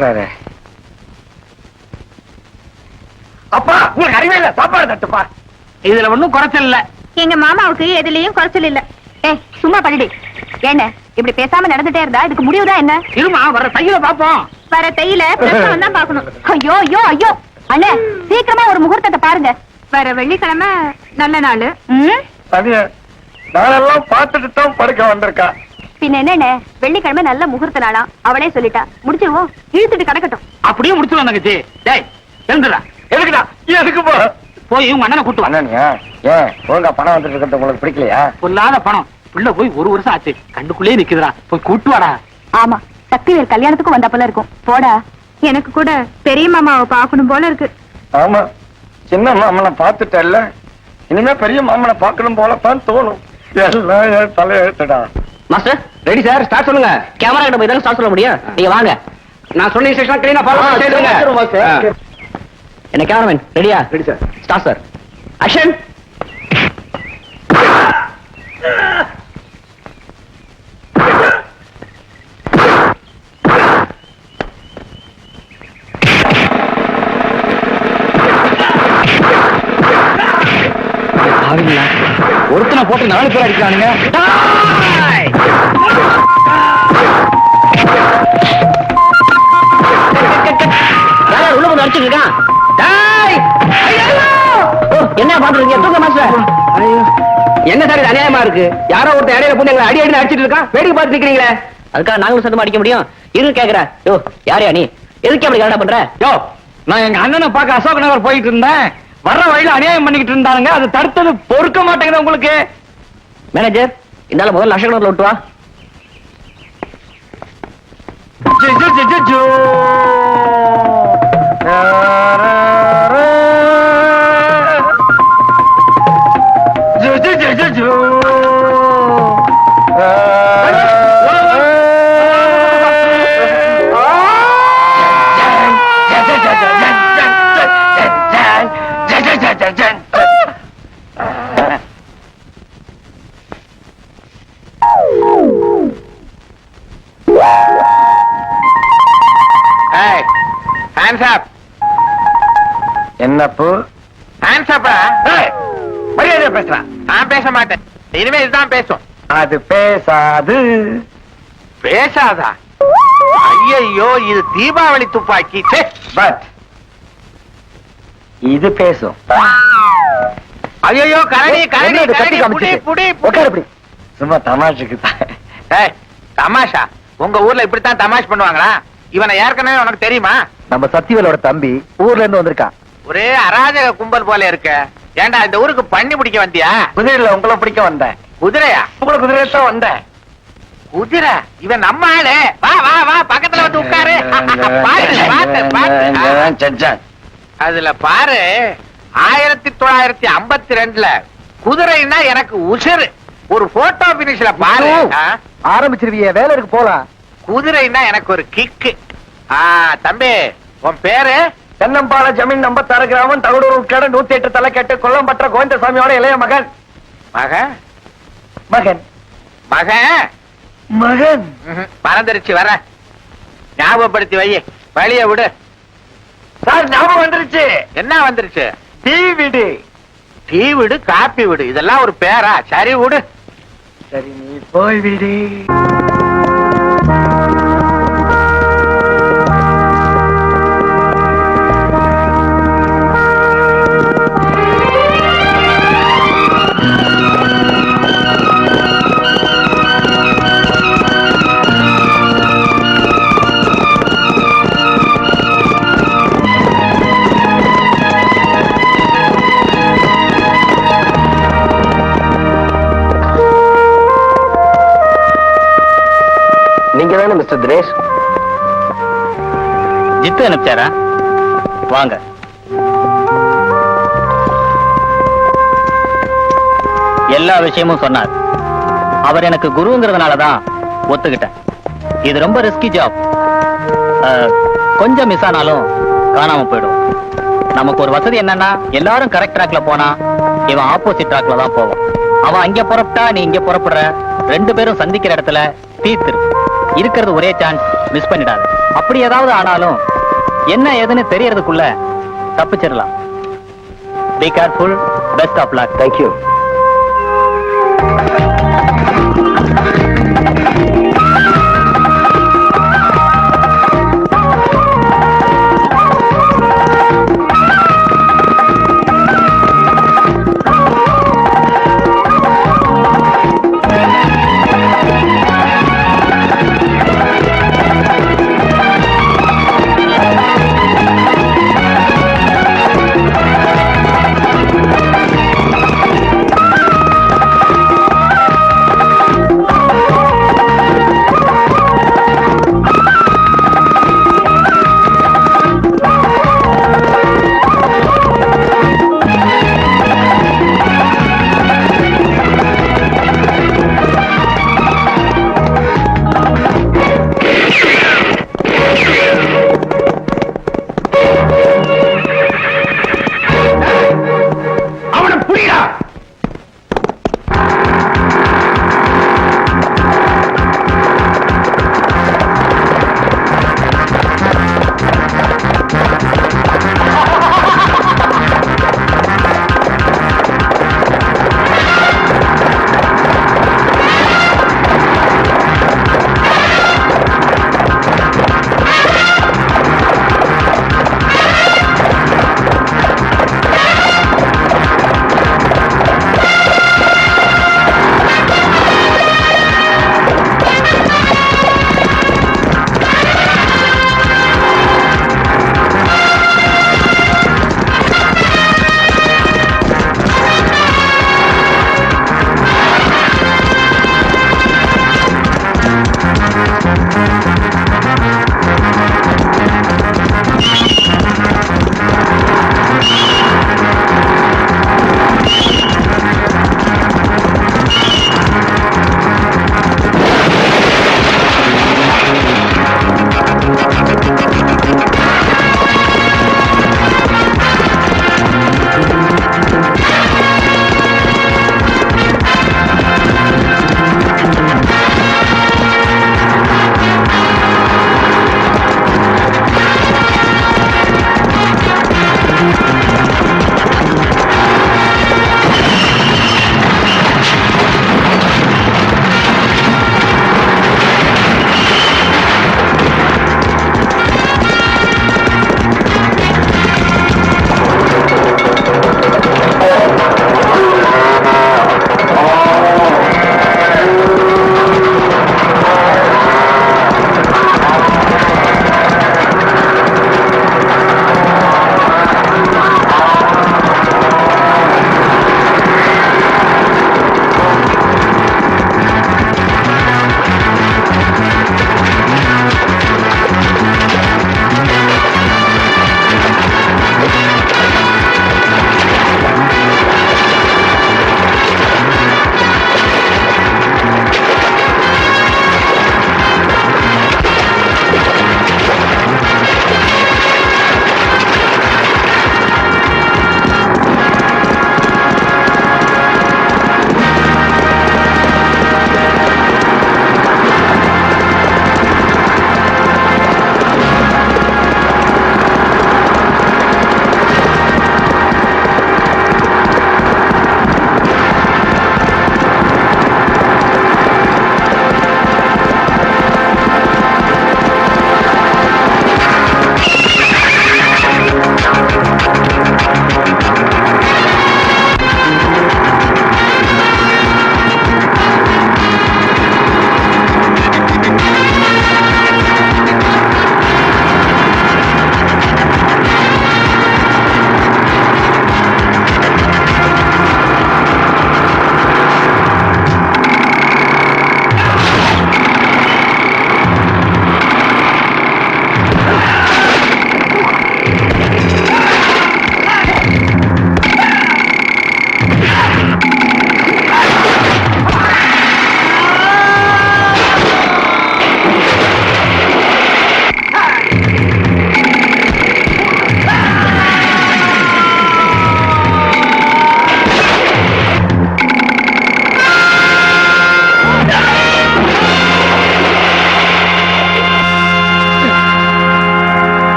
பாக்குறாரு. அப்பா உங்களுக்கு அறிவே இல்ல, சாப்பாடு தட்டுப்பா. இதுல ஒண்ணும் குறைச்சல் இல்ல. எங்க மாமாவுக்கு எதுலயும் குறைச்சல் இல்ல. சும்மா படிடி. என்ன இப்படி பேசாம நடந்துட்டே இருந்தா இதுக்கு முடிவுதான் என்ன? இருமா, வர தையில பாப்போம். வர தையில பிரசவம் தான் பாக்கணும். ஐயோ ஐயோ ஐயோ அண்ணே, சீக்கிரமா ஒரு முகூர்த்தத்தை பாருங்க. வர வெள்ளிக்கிழமை நல்ல நாள். நாளெல்லாம் பார்த்துட்டு தான் படுக்க வந்திருக்கா. பின்ன என்னண்ணே, வெள்ளிக்கிழமை நல்ல முகூர்த்த நாளா அவளே சொல்லிட்டா. முடிச்சிருவோம், இழுத்துட்டு கிடக்கட்டும். அப்படியே முடிச்சிருவோம் தங்கச்சி. டேய் எழுந்துடா. எதுக்குடா? எதுக்கு போய் உங்க அண்ணனை கூட்டு வா. அண்ணனியா? ஏன் ஒழுங்கா பணம் வந்துட்டு இருக்கிறது உங்களுக்கு பிடிக்கலையா? பொல்லாத பணம். பிள்ளை போய் 1 வருஷம் ஆச்சு, கண்டுக்குள்ளே நிக்குதுடா. போய் கூட்டு வாடா. ஆமா, சக்திவேல் கல்யாணத்துக்கும் வந்த போல இருக்கும். போடா. எனக்கு கூட பெரிய மாமாவை பாக்கணும் போல இருக்கு. ஆமா, சின்ன மாமனை பார்த்துட்டல்ல, இனிமே பெரிய மாமனை பார்க்கணும் போலப்பான்னு தோணும். எல்லாம் தலையெழுத்துடா. மாஸ்டர் ரெடி சார், ஸ்டார்ட் சொல்லுங்க. கேமரா கிட்ட போய் தானே ஸ்டார்ட் சொல்ல முடியும். நீங்க வாங்க, நான் சொன்ன இன்ஸ்ட்ரக்ஷன் கிளீனா ஃபாலோ பண்ணுங்க. என்ன கேமராமேன் ரெடியா? Ready sir. Start sir. Action. ஒருத்தனை போட்டு 4 பேர் அடிக்கிறானுங்க. உள்ள வந்து அடிச்சுட்டு இருக்கான். என்ன பாத்துருக்கீங்க? தூக்க மாஸ்டர். என்ன சார் இது அநியாயமா இருக்கு? யாரோ ஒருத்தர் இடையில புண்ணு எங்களை அடி அடிச்சுட்டு இருக்கான். வேடிக்கை பார்த்து நிக்கிறீங்களே, அதுக்காக நாங்களும் சத்தமா அடிக்க முடியும்? இரு கேக்குற. யோ யாரையா நீ? எதுக்கு அப்படி கரெக்டா பண்ற? யோ நான் எங்க அண்ணனை பார்க்க அசோக் நகர் போயிட்டு இருந்தேன். வர்ற வழியில அநியாயம் பண்ணிக்கிட்டு இருந்தானுங்க. அது தடுத்தது பொறுக்க மாட்டேங்குது உங்களுக்கு. மேனேஜர் இந்தால முதல்ல அசோக் நகர்ல விட்டு வா. என்னப்பு மரியாதையா பேசுறான். நான் பேச மாட்டேன், இனிமே இதுதான் பேசும். அது பேசாது. பேசாதா? ஐயோ, இது தீபாவளி துப்பாக்கி. பட் இது பேசும். ஐயோ கரடி கரடி என்னது கத்தி கரடி, புடி காமிச்சிட்டு? புடி உட்காரு இப்படி. சும்மா தமாஷுக்கு தான். ஏய், தமாஷா? உங்க ஊர்ல இப்படித்தான் தமாஷ் பண்ணுவாங்களா? இவனை ஏற்கனவே உனக்கு தெரியுமா? நம்ம சத்திவேலோட தம்பி ஊர்ல இருந்து வந்திருக்கான். ஒரே அராஜக கும்பல் போல இருக்க. ஏண்டா இந்த ஊருக்கு பண்ணி பிடிக்க வந்தியா? குதிரையில உங்களை பிடிக்க வந்தேன். குதிரையா? உங்களை குதிரையில தான் வந்தேன். குதிரை? இவன் நம்ம ஆளு. வா வா வா, பக்கத்துல வந்து உட்காரு. அதுல பாரு, 1952ல குதிரைன்னா எனக்கு உசுறு. ஒரு போட்டோ பினிஷ்ல பாரு. ஆரம்பிச்சிருவிய, வேலை இருக்கு போலாம். குதிரைன்னா எனக்கு ஒரு கிக்கு. தம்பி, உன் பேரு? தென்னம்பால ஜமீன் 56 கிராமம், தகடூர் உட்கட 108 தலைக்கட்டு, கொல்லம்பற்ற கோவிந்தசாமியோட இளைய மகன். மகன்? மகன் மகன் மகன் மறந்துருச்சு. வர ஞாபகப்படுத்தி வை. வழிய விடு சார். ஞாபகம் வந்துருச்சு. என்ன வந்துருச்சு? டீ விடு. டீ விடு, காப்பி விடு, இதெல்லாம் ஒரு பேரா? சரி விடு. சரி நீ போய் விடு. நீங்க தானே மிஸ்டர் தினேஷ்? ஜித்து அனுப்பிச்சாரா? வாங்க. எல்லா விஷயமும் சொன்னார். அவர் எனக்கு குருங்கிறதுனாலதான் ஒத்துக்கிட்டேன். இது ரொம்ப ரிஸ்கி ஜாப். கொஞ்சம் மிஸ் ஆனாலும் காணாம போயிடும். நமக்கு ஒரு வசதி என்னன்னா, எல்லாரும் கரெக்ட் ட்ராக்ல போனா இவன் ஆப்போசிட் ட்ராக்ல தான் போவான். அவன் அங்க புறப்பட்டா நீ இங்க புறப்படுற. 2 பேரும் சந்திக்கிற இடத்துல தீர்த்து இருக்கிறது ஒரே சான்ஸ். மிஸ் பண்ணிடாத. அப்படி ஏதாவது ஆனாலும் என்ன ஏதுன்னு தெரியறதுக்குள்ள தப்பிச்சிடலாம். Be careful. Best of luck. Thank you.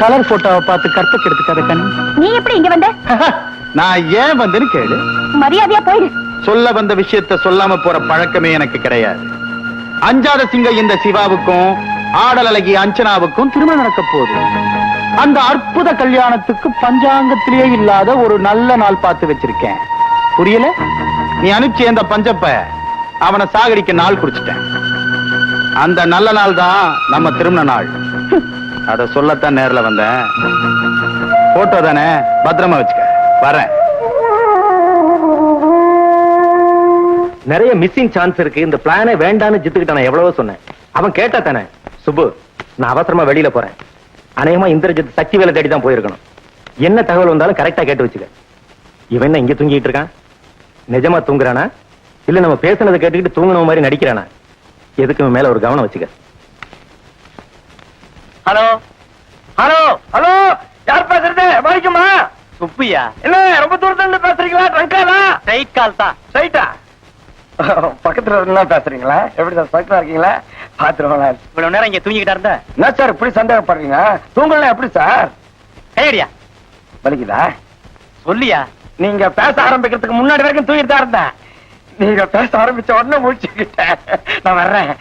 Colour போட்டோவை பார்த்து கற்ப கெடுத்துக்காத கண்ணு. நீ எப்படி இங்க வந்த? நான் ஏன் வந்தேன்னு கேளு. மரியாதையா போயிடு. சொல்ல வந்த விஷயத்தை சொல்லாம போற பழக்கமே எனக்கு கிடையாது. அஞ்சாத சிங்க இந்த சிவாவுக்கும் ஆடல் அழகி அஞ்சனாவுக்கும் திருமணம் நடக்க போகுது. அந்த அற்புத கல்யாணத்துக்கு பஞ்சாங்கத்திலேயே இல்லாத ஒரு நல்ல நாள் பார்த்து வச்சிருக்கேன். புரியல? நீ அனுப்பிச்சு அந்த பஞ்சப்ப அவனை சாகடிக்க நாள் குறிச்சிட்டேன். அந்த நல்ல நாள் தான் நம்ம திருமண நாள். அத சொல்லத்தான் நேர்ல வந்தேன். போட்டோ தானே, பத்திரமா வச்சுக்க. வரேன். நிறைய மிஸ்ஸிங் சான்ஸ் இருக்கு. இந்த பிளானே வேண்டான்னு ஜித்துக்கிட்ட நான் எவ்வளவோ சொன்னேன். அவன் கேட்டா தானே. சுப்பு, நான் அவசரமா வெளியில போறேன். அநேகமா இந்திரஜித் சக்தி வேலை தேடி தான் போயிருக்கணும். என்ன தகவல் வந்தாலும் கரெக்டா கேட்டு வச்சுக்க. இவன் என்ன இங்க தூங்கிட்டு இருக்கான்? நிஜமா தூங்குறானா இல்ல நம்ம பேசுனதை கேட்டுக்கிட்டு தூங்குன மாதிரி நடிக்கிறானா? எதுக்கு மேல ஒரு கவனம் வச்சுக்க. ஹலோ ஹலோ ஹலோ, யார் பேசுறது? வணக்கம்மா. சுப்பியா? என்ன ரொம்ப தூரத்துல இருந்து பேசுறீங்களா? ட்ரங்காலா? ஸ்ட்ரைட் கால் தான். ஸ்ட்ரைட்டா? பக்கத்துல இருந்தா பேசுறீங்களா? எப்படி சார், பக்கத்துல இருக்கீங்களா? பாத்துருவாங்களா? இவ்வளவு நேரம் இங்க தூங்கிக்கிட்டா இருந்த என்ன சார் இப்படி சந்தேகப்படுறீங்க? தூங்கலாம் எப்படி சார்? கையடியா வலிக்குதா? சொல்லியா? நீங்க பேச ஆரம்பிக்கிறதுக்கு முன்னாடி வரைக்கும் தூங்கிட்டு தான் இருந்தேன். நீங்க பேச ஆரம்பிச்ச உடனே முடிச்சுக்கிட்டேன். நான் வர்றேன்.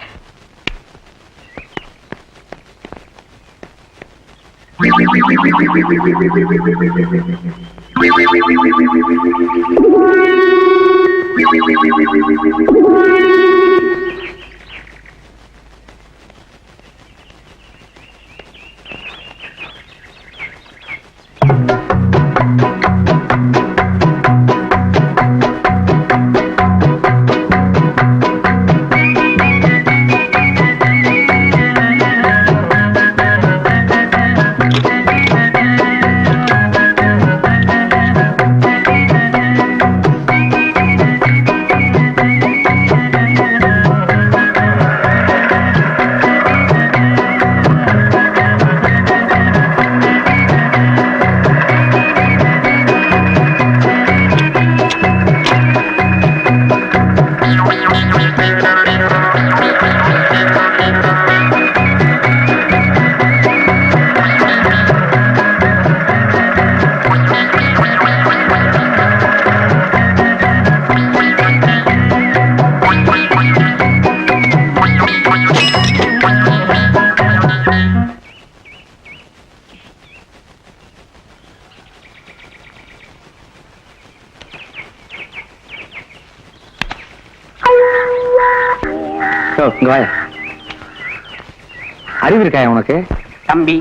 அறிவு இருக்காயா உனக்கு? தம்பி,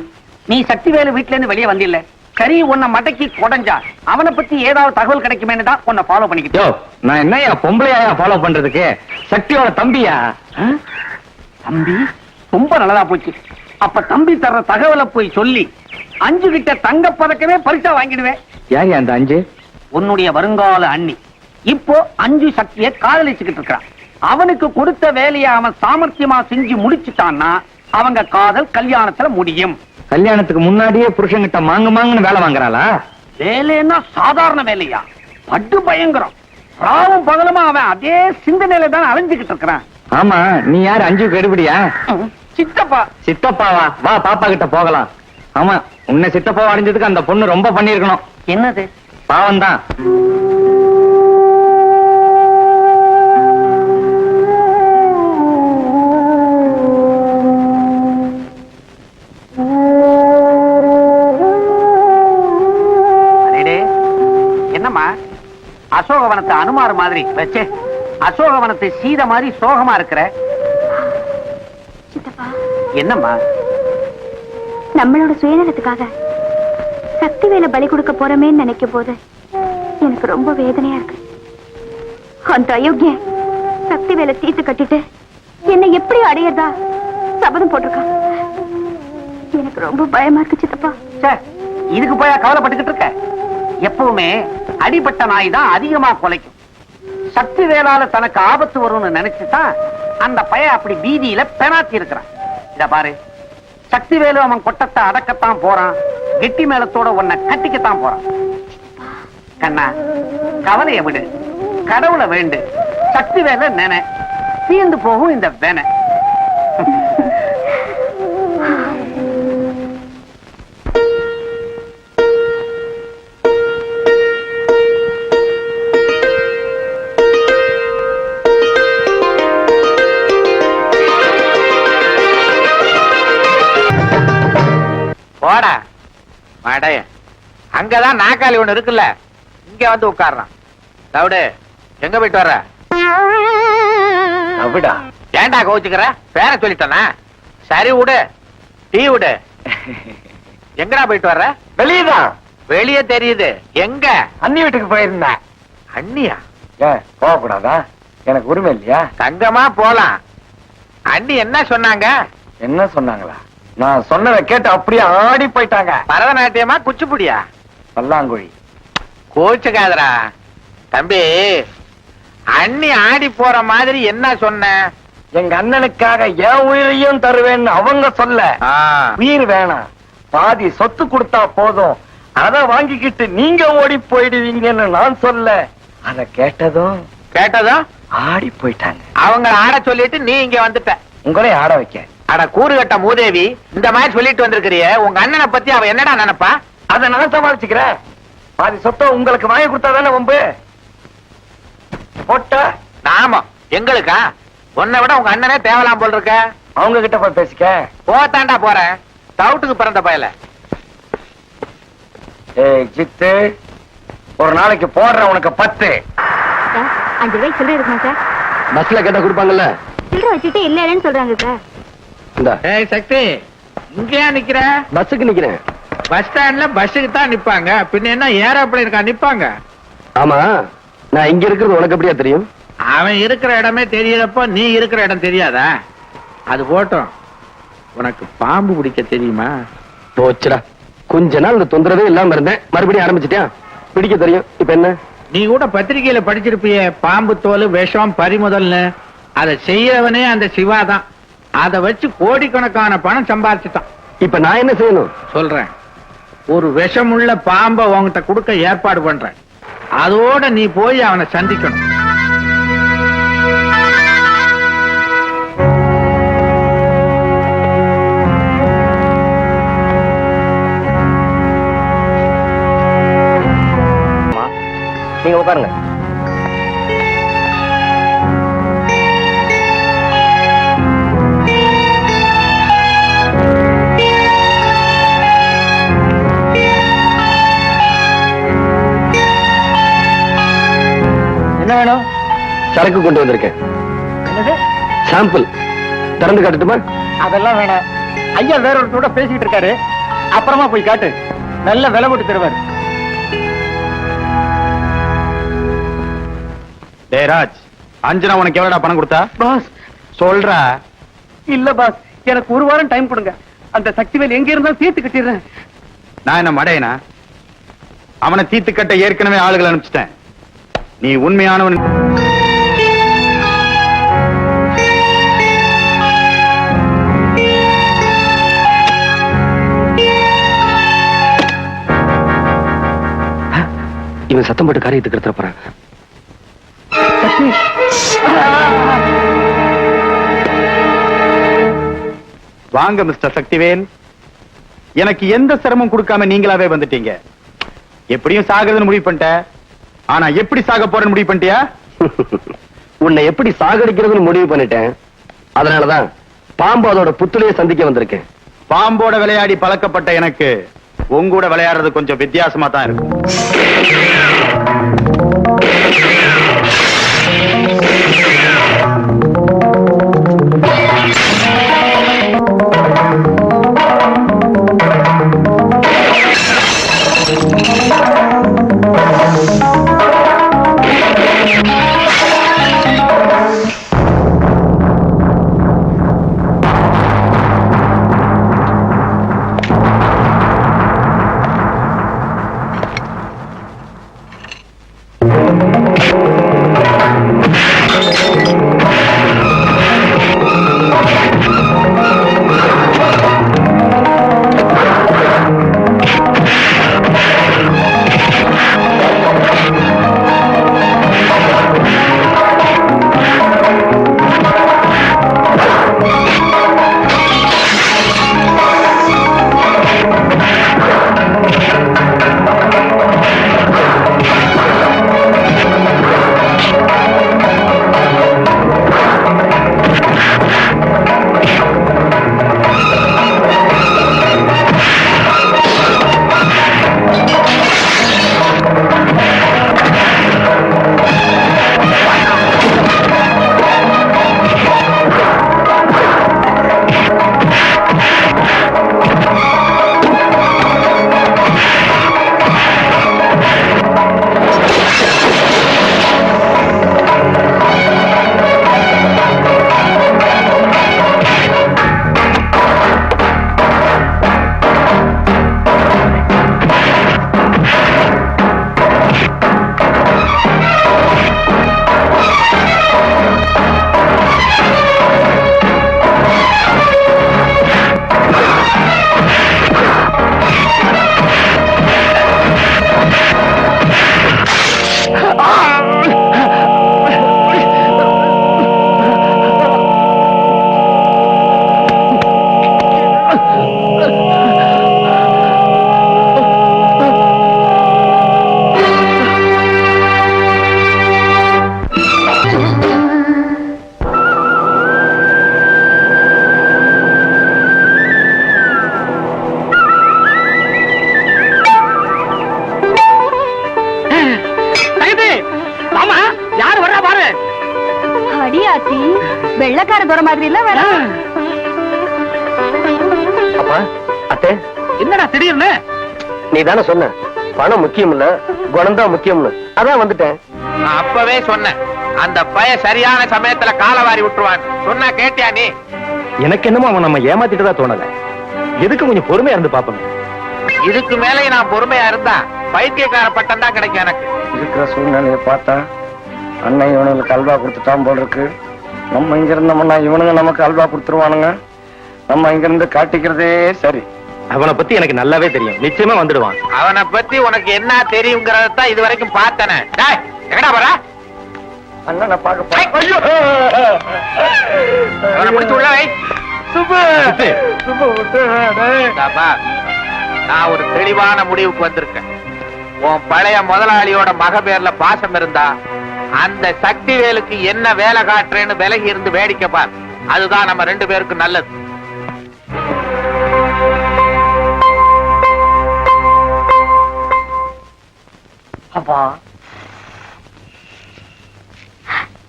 நீ சக்திவேலு வீட்டுல இருந்து வெளியே வந்தில்ல, கறி உன்னை மடக்கி கொடைஞ்சா அவனை பத்தி ஏதாவது தகவல் கிடைக்குமேன்னு தான் உன்னை ஃபாலோ பண்ணிக்கிட்டோம். நான் என்னையா பொம்பளையா ஃபாலோ பண்றதுக்கு? சக்தியோட தம்பியா? தம்பி ரொம்ப நல்லதா போச்சு. அப்ப தம்பி தர்ற தகவலை போய் சொல்லி 5 கிட்ட தங்க பதக்கமே பரிசா வாங்கிடுவேன். யார் அந்த 5? உன்னுடைய வருங்கால அண்ணி. இப்போ 5 சக்தியை காதலிச்சுக்கிட்டு இருக்கான். அவனுக்கு கொடுத்த வேலையை அவன் சாமர்த்தியமா செஞ்சு முடிச்சுட்டான்னா அவங்க காதல் கல்யாணத்துல முடியும். கல்யாணத்துக்கு முன்னாடியே புருஷன்கிட்ட மாங்குன்னு வேலை வாங்குறாளா? வேலைன்னா சாதாரண வேலையா? பட்டு பயங்கரம். ராவும் பகலுமா அவன் அதே சிந்தனையில தான் அலைஞ்சுக்கிட்டு இருக்கிறான். ஆமா, நீ யாரு 5 கெடுபடியா? சித்தப்பா. சித்தப்பாவா? வா பாப்பா கிட்ட போகலாம். ஆமா, உன்னை சித்தப்பா அடைஞ்சதுக்கு அந்த பொண்ணு ரொம்ப பண்ணிருக்கணும். என்னது? பாவம் தான். என்னம்மா அசோகவனத்தை அனுமார் மாதிரி வச்சே அசோகவனத்தை சீத மாதிரி சோகமா இருக்கிற? என்னம்மா? நம்மளோட சுயநலத்துக்காக சக்தி வேலை பலி கொடுக்க போறமேன்னு நினைக்கும் போது எனக்கு ரொம்ப வேதனையா இருக்கு. அந்த அயோக்கியன் சக்தி வேலை தீர்த்து கட்டிட்டு என்னை எப்படி அடையறதா சபதம் போட்டிருக்கான். எனக்கு ரொம்ப பயமா இருக்கு சித்தப்பா. இதுக்கு போய் கவலைப்பட்டுக்கிட்டு இருக்க? எப்பவுமே அடிபட்ட நாய் தான் அதிகமா குலைக்கும். சக்தி வேளால தனக்கு ஆபத்து வரும்னு நினைச்சுதான் அந்த பையன் அப்படி பீதியில பெணாத்தி இருக்கிறான். இத பாரு, சக்தி வேலு அவன் கொட்டத்தை அடக்கத்தான் போறான், கெட்டி மேளத்தோட உன்னை கட்டிக்கத்தான் போறான். கண்ணா, கவலைய விடு, கடவுளை வேண்டு, சக்தி வேலை நினை, தீர்ந்து போகும் இந்த வேனை. போடா மடைய. அங்கதான் நாக்காளி ஒண்ணு இருக்குல்ல, இங்க வந்து உட்கார்றான். தவிடு, எங்க போயிட்டு வர்ற? அப்படிடா. ஏன்டா கோச்சுக்கிற? பேர சொல்லிட்டானா? சரி விடு, டீ விடு. எங்கடா போயிட்டு வர்ற? வெளியதான். வெளியே தெரியுது. எங்க? அண்ணி வீட்டுக்கு போயிருந்தேன். அண்ணியா? ஏன் போகக்கூடாதா? எனக்கு உரிமை இல்லையா? தங்கமா போலாம். அண்ணி என்ன சொன்னாங்க? என்ன சொன்னாங்களா? நான் சொன்னதை கேட்டு அப்படியே ஆடி போயிட்டாங்க. பரதநாட்டியமா குச்சிப்புடியா? பல்லாங்குழி. கோச்சுக்காதரா தம்பி. அண்ணி ஆடி போற மாதிரி என்ன சொன்ன? எங்க அண்ணனுக்காக என் உயிரையும் தருவேன்னு அவங்க சொல்ல. உயிர் வேணாம், பாதி சொத்து கொடுத்தா போதும், அத வாங்கிக்கிட்டு நீங்க ஓடி போயிடுவீங்கன்னு நான் சொல்ல. அத கேட்டதும் ஆடி போயிட்டாங்க. அவங்க ஆட சொல்லிட்டு நீ இங்க வந்துட்ட. உங்களையும் ஆட வைக்க. அட கூறுகட்ட மூதேவி, இந்த மாதிரி சொல்லிட்டு வந்திருக்கிறிய, உங்க அண்ணனை பத்தி அவ என்னடா நினைப்பா? அத நான் சமாளிச்சுக்கிறேன். பாதி சொத்தை உங்களுக்கு வாங்கி கொடுத்தாதானே வம்பு. போட்ட நாம எங்களுக்கா? உன்னை விட உங்க அண்ணனே தேவலாம் போல் இருக்க. அவங்க கிட்ட போய் பேசிக்க. போத்தாண்டா போறேன், டவுட்டுக்கு பிறந்த பயல. ஏய் ஜித்து, ஒரு நாளைக்கு போடுற உனக்கு 10. 5 ரூபாய் சில்லறை இருக்குமா சார்? பஸ்ல கேட்டா கொடுப்பாங்கல்ல. சில்லறை வச்சுட்டு இல்லன்னு சொல்றாங்க சார். இந்த ஏய் சக்தி, இங்கேயா நிக்கிற? பஸ்ஸுக்கு நிக்கிறேன். பஸ் ஸ்டாண்ட்ல பஸ்ஸுக்கு தான் நிப்பாங்க, பின்ன என்ன ஏரோப்ளேன் இருக்கா நிப்பாங்க? ஆமா, நான் இங்க இருக்கிறது உனக்கு எப்படியா தெரியும்? அவன் இருக்கிற இடமே தெரியறப்போ நீ இருக்கிற இடம் தெரியாதா? அது போட்டோம். உனக்கு பாம்பு பிடிக்க தெரியுமா? போச்சுடா, கொஞ்ச நாள் இந்த தொந்தரவே இல்லாம இருந்தேன், மறுபடியும் ஆரம்பிச்சிட்டேன். பிடிக்க தெரியும். இப்ப என்ன? நீ கூட பத்திரிகையில படிச்சிருப்பிய, பாம்பு தோல் விஷம் பறிமுதல்னு. அதை செய்யறவனே அந்த சிவா தான். அதை வச்சு கோடிக்கணக்கான பணம் சம்பாதிச்சுட்டான். இப்ப நான் என்ன செய்யணும்? சொல்றேன், ஒரு விஷமுள்ள பாம்பை உன்கிட்ட கொடுக்க ஏற்பாடு பண்றேன். அதோட நீ போய் அவனை சந்திக்கணும். நீங்க உட்காருங்க. என்ன வேணும்? சரக்கு கொண்டு வந்திருக்கேன். என்னது? சாம்பிள். திறந்து காட்டுட்டுமா? அதெல்லாம் வேணாம். ஐயா வேற ஒருத்தரோட பேசிட்டு இருக்காரு, அப்புறமா போய் காட்டு. நல்ல விலை போட்டு தருவார். ராஜ், அஞ்சனா உனக்கு எவ்வளவுடா பணம் கொடுத்தா? பாஸ் சொல்றா. இல்ல பாஸ், எனக்கு ஒரு வாரம் டைம் கொடுங்க. அந்த சக்திவேல் எங்க இருந்தாலும் தீர்த்து கட்டிடுறேன். நான் என்ன மடையனா? அவனை தீர்த்து கட்ட ஏற்கனவே ஆளுகளை அனுப்பிச்சிட்டேன். நீ உண்மையானவன். இவன் சத்தம் போட்டு காரியத்துக்கு எடுத்துட போறான். வாங்க மிஸ்டர் சக்திவேல். எனக்கு எந்த சிரமம் கொடுக்காம நீங்களாவே வந்துட்டீங்க. எப்படியும் சாகிறதுன்னு முடிவு பண்ணிட்ட. ஆனா எப்படி சாக போறேன்னு முடிவு பண்ணிட்டியா? உன்னை எப்படி சாகடிக்கிறதுன்னு முடிவு பண்ணிட்டேன். அதனாலதான் பாம்பு அதோட புத்துலையே சந்திக்க வந்திருக்கேன். பாம்போட விளையாடி பழக்கப்பட்ட எனக்கு உங்கூட விளையாடுறது கொஞ்சம் வித்தியாசமா தான் இருக்கும். வெள்ளக்கார தூர மாதிரி இல்ல வேற அப்பா அத்தை என்னடா திடீர்னு? நீ தானே சொன்ன பணம் முக்கியம் இல்ல குணம் தான் முக்கியம்னு, அதான் வந்துட்டேன். நான் அப்பவே சொன்னேன் அந்த பய சரியான சமயத்துல காலவாரி விட்டுருவான். சொன்னா கேட்டியா நீ? எனக்கு என்னமோ அவன் நம்ம ஏமாத்திட்டு தான் தோணல. எதுக்கு கொஞ்சம் பொறுமையா இருந்து பாப்போம். இதுக்கு மேலே நான் பொறுமையா இருந்தா பைத்தியக்கார பட்டம் தான் கிடைக்கும் எனக்கு. இருக்கிற சூழ்நிலையை பார்த்தா அண்ணன் இவனுங்களுக்கு அல்வா கொடுத்துட்டான் போல இருக்கு. நம்ம இங்க இருந்தோம்னா இவனுங்க நமக்கு அல்வா கொடுத்துருவானுங்க. நம்ம இங்க இருந்து காட்டிக்கிறதே சரி. அவனை பத்தி எனக்கு நல்லாவே தெரியும், நிச்சயமா வந்துடுவான். அவனை பத்தி உனக்கு என்ன தெரியுங்கிறதான் இது வரைக்கும் பார்த்தனே. எங்கடா போற? அண்ணனை பார்க்க அவனை பிடிச்சு உள்ள வை. தாப்பா, நான் ஒரு தெளிவான முடிவுக்கு வந்திருக்கேன். உன் பழைய முதலாளியோட மக பேர்ல பாசம் இருந்தா அந்த சக்திவேலுக்கு என்ன வேலை காட்டுறேன்னு விலகி இருந்து வேடிக்கை பார். அதுதான் நம்ம 2 பேருக்கு நல்லது. அப்பா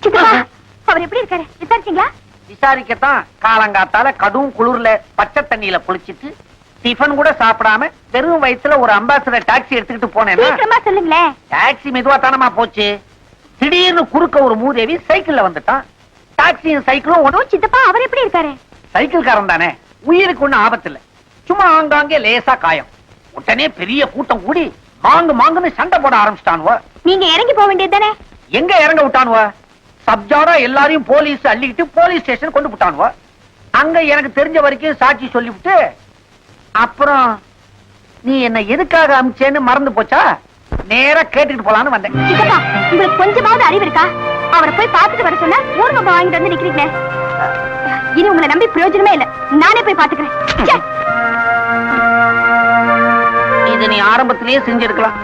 சித்தப்பா அவர் எப்படி இருக்காரு விசாரிச்சீங்களா? விசாரிக்கத்தான் காலங்காத்தால கடும் குளிர்ல பச்சை தண்ணியில குளிச்சிட்டு டிஃபன் கூட சாப்பிடாம வெறும் வயித்துல ஒரு அம்பாசிடர் டாக்ஸி எடுத்துக்கிட்டு போனேன்னா சீக்கிரமா சொல்லுங்களேன். டாக்ஸி மெதுவா தானமா போச்சு. திடீர்னு குறுக்க ஒரு மூதேவி சைக்கிள்ல வந்துட்டான். டாக்ஸியும் சைக்கிளும் ஓ சித்தப்பா அவர் எப்படி இருக்காரு? சைக்கிள்காரன் தானே, உயிருக்கு ஒண்ணும் ஆபத்து இல்ல. சும்மா ஆங்காங்கே லேசா காயம். உடனே பெரிய கூட்டம் கூடி மாங்குன்னு சண்டை போட ஆரம்பிச்சிட்டானுவ. நீங்க இறங்கி போக வேண்டியது தானே? எங்க இறங்க விட்டானுவ? சப்ஜாடா எல்லாரையும் போலீஸ் அள்ளிக்கிட்டு போலீஸ் ஸ்டேஷன் கொண்டு விட்டானுவ. அங்க எனக்கு தெரிஞ்ச வரைக்கும் சாட்சி சொல்லிவிட்டு அப்புறம் நீ என்ன எதுக்காக அமிச்சேன்னு மறந்து போச்சா? நேரா கேட்டுட்டு போலான்னு வந்தேன். சித்தப்பா உங்களுக்கு கொஞ்சமாவது அறிவு இருக்கா? அவரை போய் பார்த்துட்டு வர சொன்னா ஊர்வம் வாங்கிட்டு வந்து நிக்கிறீங்க. இனி உங்களை நம்பி பிரயோஜனமே இல்ல, நானே போய் பாத்துக்கிறேன். இது நீ ஆரம்பத்திலேயே செஞ்சிருக்கலாம்.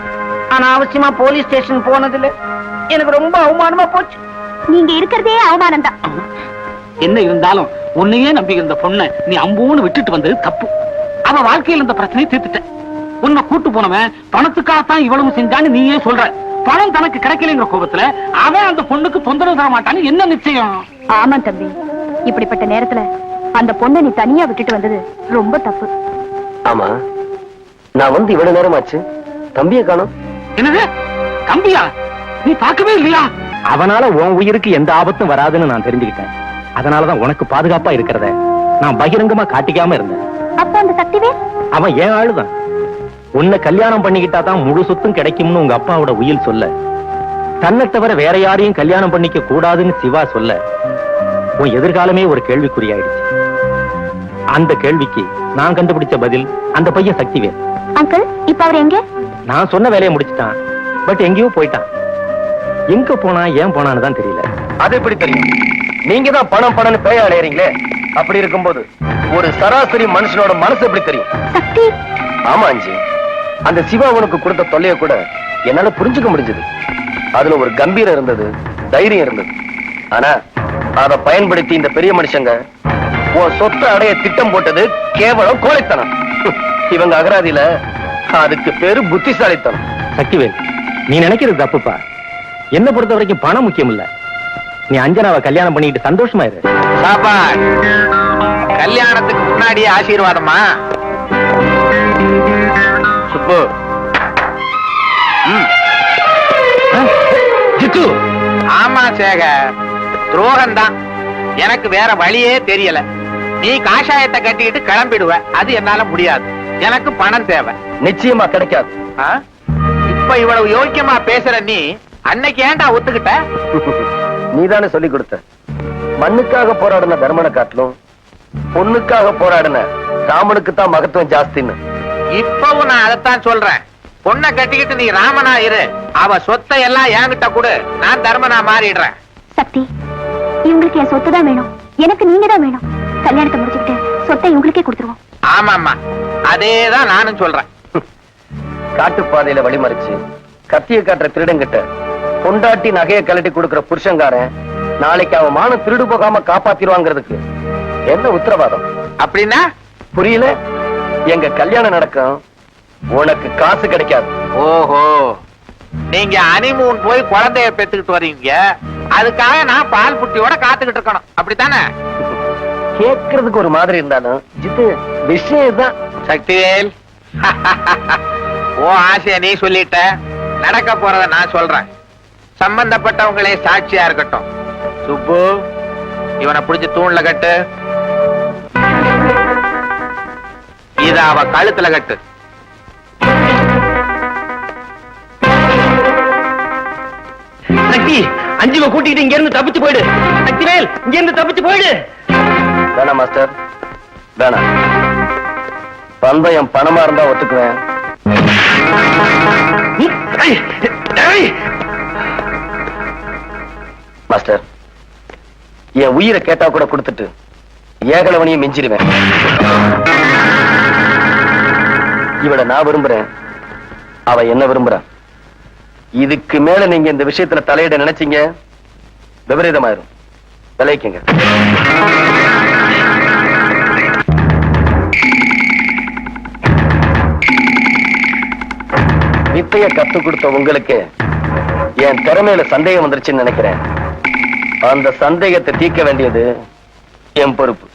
ஆனா அவசியமா போலீஸ் ஸ்டேஷன் போனதுல எனக்கு ரொம்ப அவமானமா போச்சு. நீங்க இருக்கிறதே அவமானம் தான். என்ன இருந்தாலும் உன்னையே நம்பி இருந்த பொண்ணை நீ அம்பூன்னு விட்டுட்டு வந்தது தப்பு. அவன் வாழ்க்கையில் இந்த பிரச்சனையை தீர்த்துட்ட. உன்னை கூட்டு போனவன் பணத்துக்காகத்தான் இவ்வளவு செஞ்சான்னு நீயே சொல்ற. பணம் தனக்கு கிடைக்கலைங்கிற கோபத்துல அவன் அந்த பொண்ணுக்கு தொந்தரவு தர மாட்டான்னு என்ன நிச்சயம்? ஆமா தம்பி, இப்படிப்பட்ட நேரத்துல அந்த பொண்ணை நீ தனியா விட்டுட்டு வந்தது ரொம்ப தப்பு. ஆமா, நான் வந்து இவ்வளவு நேரமாச்சு, தம்பியை காணோம். என்னது தம்பியா? நீ பார்க்கவே இல்லையா? அவனால உன் உயிருக்கு எந்த ஆபத்தும் வராதுன்னு நான் தெரிஞ்சுக்கிட்டேன். அதனாலதான் உனக்கு பாதுகாப்பா இருக்கிறத நான் பகிரங்கமா காட்டிக்காம இருந்தேன். அப்ப அந்த சக்திவே அவன் ஏன் ஆளுதான். உன்னை கல்யாணம் பண்ணிக்கிட்டா தான் முழு சொத்தும் கிடைக்கும்னு உங்க அப்பாவோட உயில் சொல்ல, தன்னை தவிர வேற யாரையும் கல்யாணம் பண்ணிக்க கூடாதுன்னு சிவா சொல்ல, உன் எதிர்காலமே ஒரு கேள்விக்குறியாயிடுச்சு. அந்த கேள்விக்கு நான் கண்டுபிடிச்ச பதில் அந்த பையன் சக்திவேல். அங்கிள் இப்ப அவர் எங்க? நான் சொன்ன வேலையை முடிச்சுட்டான், பட் எங்கேயோ போயிட்டான். எங்க போனா ஏன் போனான்னு தான் தெரியல. அது எப்படி தெரியும்? நீங்க தான் பணம் பணம்னு பேய அலையறீங்களே. அப்படி இருக்கும்போது ஒரு சராசரி மனுஷனோட மனசு எப்படி தெரியும்? சக்தி ஆமா அஞ்சி, அந்த சிவா உனக்கு கொடுத்த தொல்லைய கூட என்னால புரிஞ்சுக்க முடிஞ்சது. அதுல ஒரு கம்பீரம் இருந்தது, தைரியம் இருந்தது. ஆனா அதை பயன்படுத்தி இந்த பெரிய மனுஷங்க உன் சொத்தை அடைய திட்டம் போட்டது கேவலம் கோழைத்தனம். இவங்க அகராதியில அதுக்கு பேரு புத்திசாலித்தனம். சக்திவேல், நீ நினைக்கிறது தப்புப்பா. என்ன பொறுத்த வரைக்கும் பணம் முக்கியம் இல்ல. நீ அஞ்சனாவை கல்யாணம் பண்ணிட்டு சந்தோஷமா இரு. சாபாஷ். கல்யாணத்துக்கு முன்னாடியே ஆசீர்வாதமா? சுப்பு. ஜித்து. ஆமா சேகர், துரோகம் தான். எனக்கு வேற வழியே தெரியல. நீ காஷாயத்தை கட்டிக்கிட்டு கிளம்பிடுவ, அது என்னால முடியாது. எனக்கு பணம் தேவை. நிச்சயமா கிடைக்காது. ஆ? இப்ப இவ்வளவு யோக்கியமா பேசுற நீ அன்னைக்கு ஏன்டா ஒத்துக்கிட்ட? நீதானே சொல்லி கொடுத்த, மண்ணுக்காக போராடின தர்மனை காட்டிலும் பொண்ணுக்காக போராடின ராமனுக்கு தான் மகத்துவம் ஜாஸ்தின்னு. இப்பவும் நான் அதைத்தான் சொல்றேன். பொண்ணை கட்டிக்கிட்டு நீ ராமனா இரு, அவ சொத்தை எல்லாம் என்கிட்ட கொடு, நான் தர்மனா மாறிடுறேன். சக்தி, இவங்களுக்கு என் சொத்து தான் வேணும், எனக்கு நீங்க தான் வேணும். கல்யாணத்தை முடிச்சுக்கிட்டு சொத்தை இவங்களுக்கே கொடுத்துருவோம். ஆமாம்மா, அதேதான் நானும் சொல்றேன். காட்டுப்பாதையில வழிமறிச்சு கத்திய காட்டுற திருடங்கிட்ட பொண்டாட்டி நகையை கழட்டி கொடுக்கிற புருஷங்காரன் நாளைக்கு அவன் மானம் திருடு போகாம காப்பாத்திடுவாங்கிறதுக்கு என்ன உத்தரவாதம்? அப்படின்னா புரியல? எங்க கல்யாணம் நடக்கும், உனக்கு காசு கிடைக்காது. ஓஹோ, நீங்க ஹனிமூன் போய் குழந்தைய பெத்துக்கிட்டு வரீங்க, அதுக்காக நான் பால் புட்டியோட காத்துக்கிட்டு இருக்கணும், அப்படித்தானே? கேட்கறதுக்கு ஒரு மாதிரி இருந்தாலும் ஜித்து விஷயம் இதுதான். சக்திவேல், ஓ ஆசைய நீ சொல்லிட்ட, நடக்க போறத நான் சொல்றேன். சம்பந்தப்பட்டவங்களே சாட்சியா இருக்கட்டும். சுப்பு, இவனை பிடிச்சு தூண்ல கட்டு, இத அவ கழுத்துல கட்டு. சக்தி, அஞ்சுவ கூட்டிட்டு இங்க இருந்து தப்பிச்சு போயிடு. சக்திவேல், இங்க இருந்து தப்பிச்சு போயிடு. வேணாம் மாஸ்டர், வேணாம். பந்தயம் பணமா இருந்தா ஒத்துக்குவேன். மாஸ்டர், என் உயிரை கேட்டா கூட கொடுத்துட்டு ஏகலவனையும் மிஞ்சிருவேன். இவளை நான் விரும்புறேன், அவ என்ன விரும்புறான். இதுக்கு மேல நீங்க இந்த விஷயத்துல தலையிட நினைச்சீங்க, விபரீதமாயிரும். விளைக்குங்க. வித்தைய கத்து கொடுத்த உங்களுக்கு என் திறமையில சந்தேகம் வந்துருச்சுன்னு நினைக்கிறேன். அந்த சந்தேகத்தை தீர்க்க வேண்டியது என் பொறுப்பு.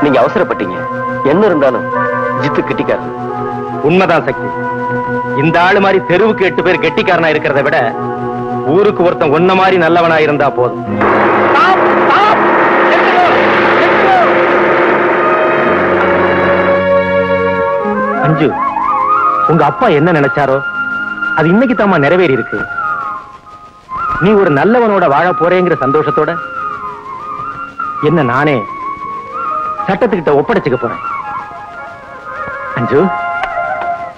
நீங்க அவசரப்பட்டீங்க. என்ன இருந்தாலும் ஜித்து கெட்டிக்காரன். உண்மைதான் சக்தி. இந்த ஆளு மாதிரி தெருவுக்கு 8 பேர் கெட்டிக்காரனா இருக்கிறத விட ஊருக்கு ஒருத்தன் ஒன்ன மாதிரி நல்லவனா இருந்தா போதும். அஞ்சு, உங்க அப்பா என்ன நினைச்சாரோ அது இன்னைக்கு தாமா நிறைவேறி இருக்கு. நீ ஒரு நல்லவனோட வாழ போறேங்கிற சந்தோஷத்தோட என்ன நானே சட்டத்துக்கிட்ட ஒப்படைச்சுக்க போறேன். அஞ்சு,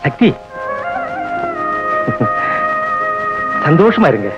சக்தி, சந்தோஷமா இருங்க.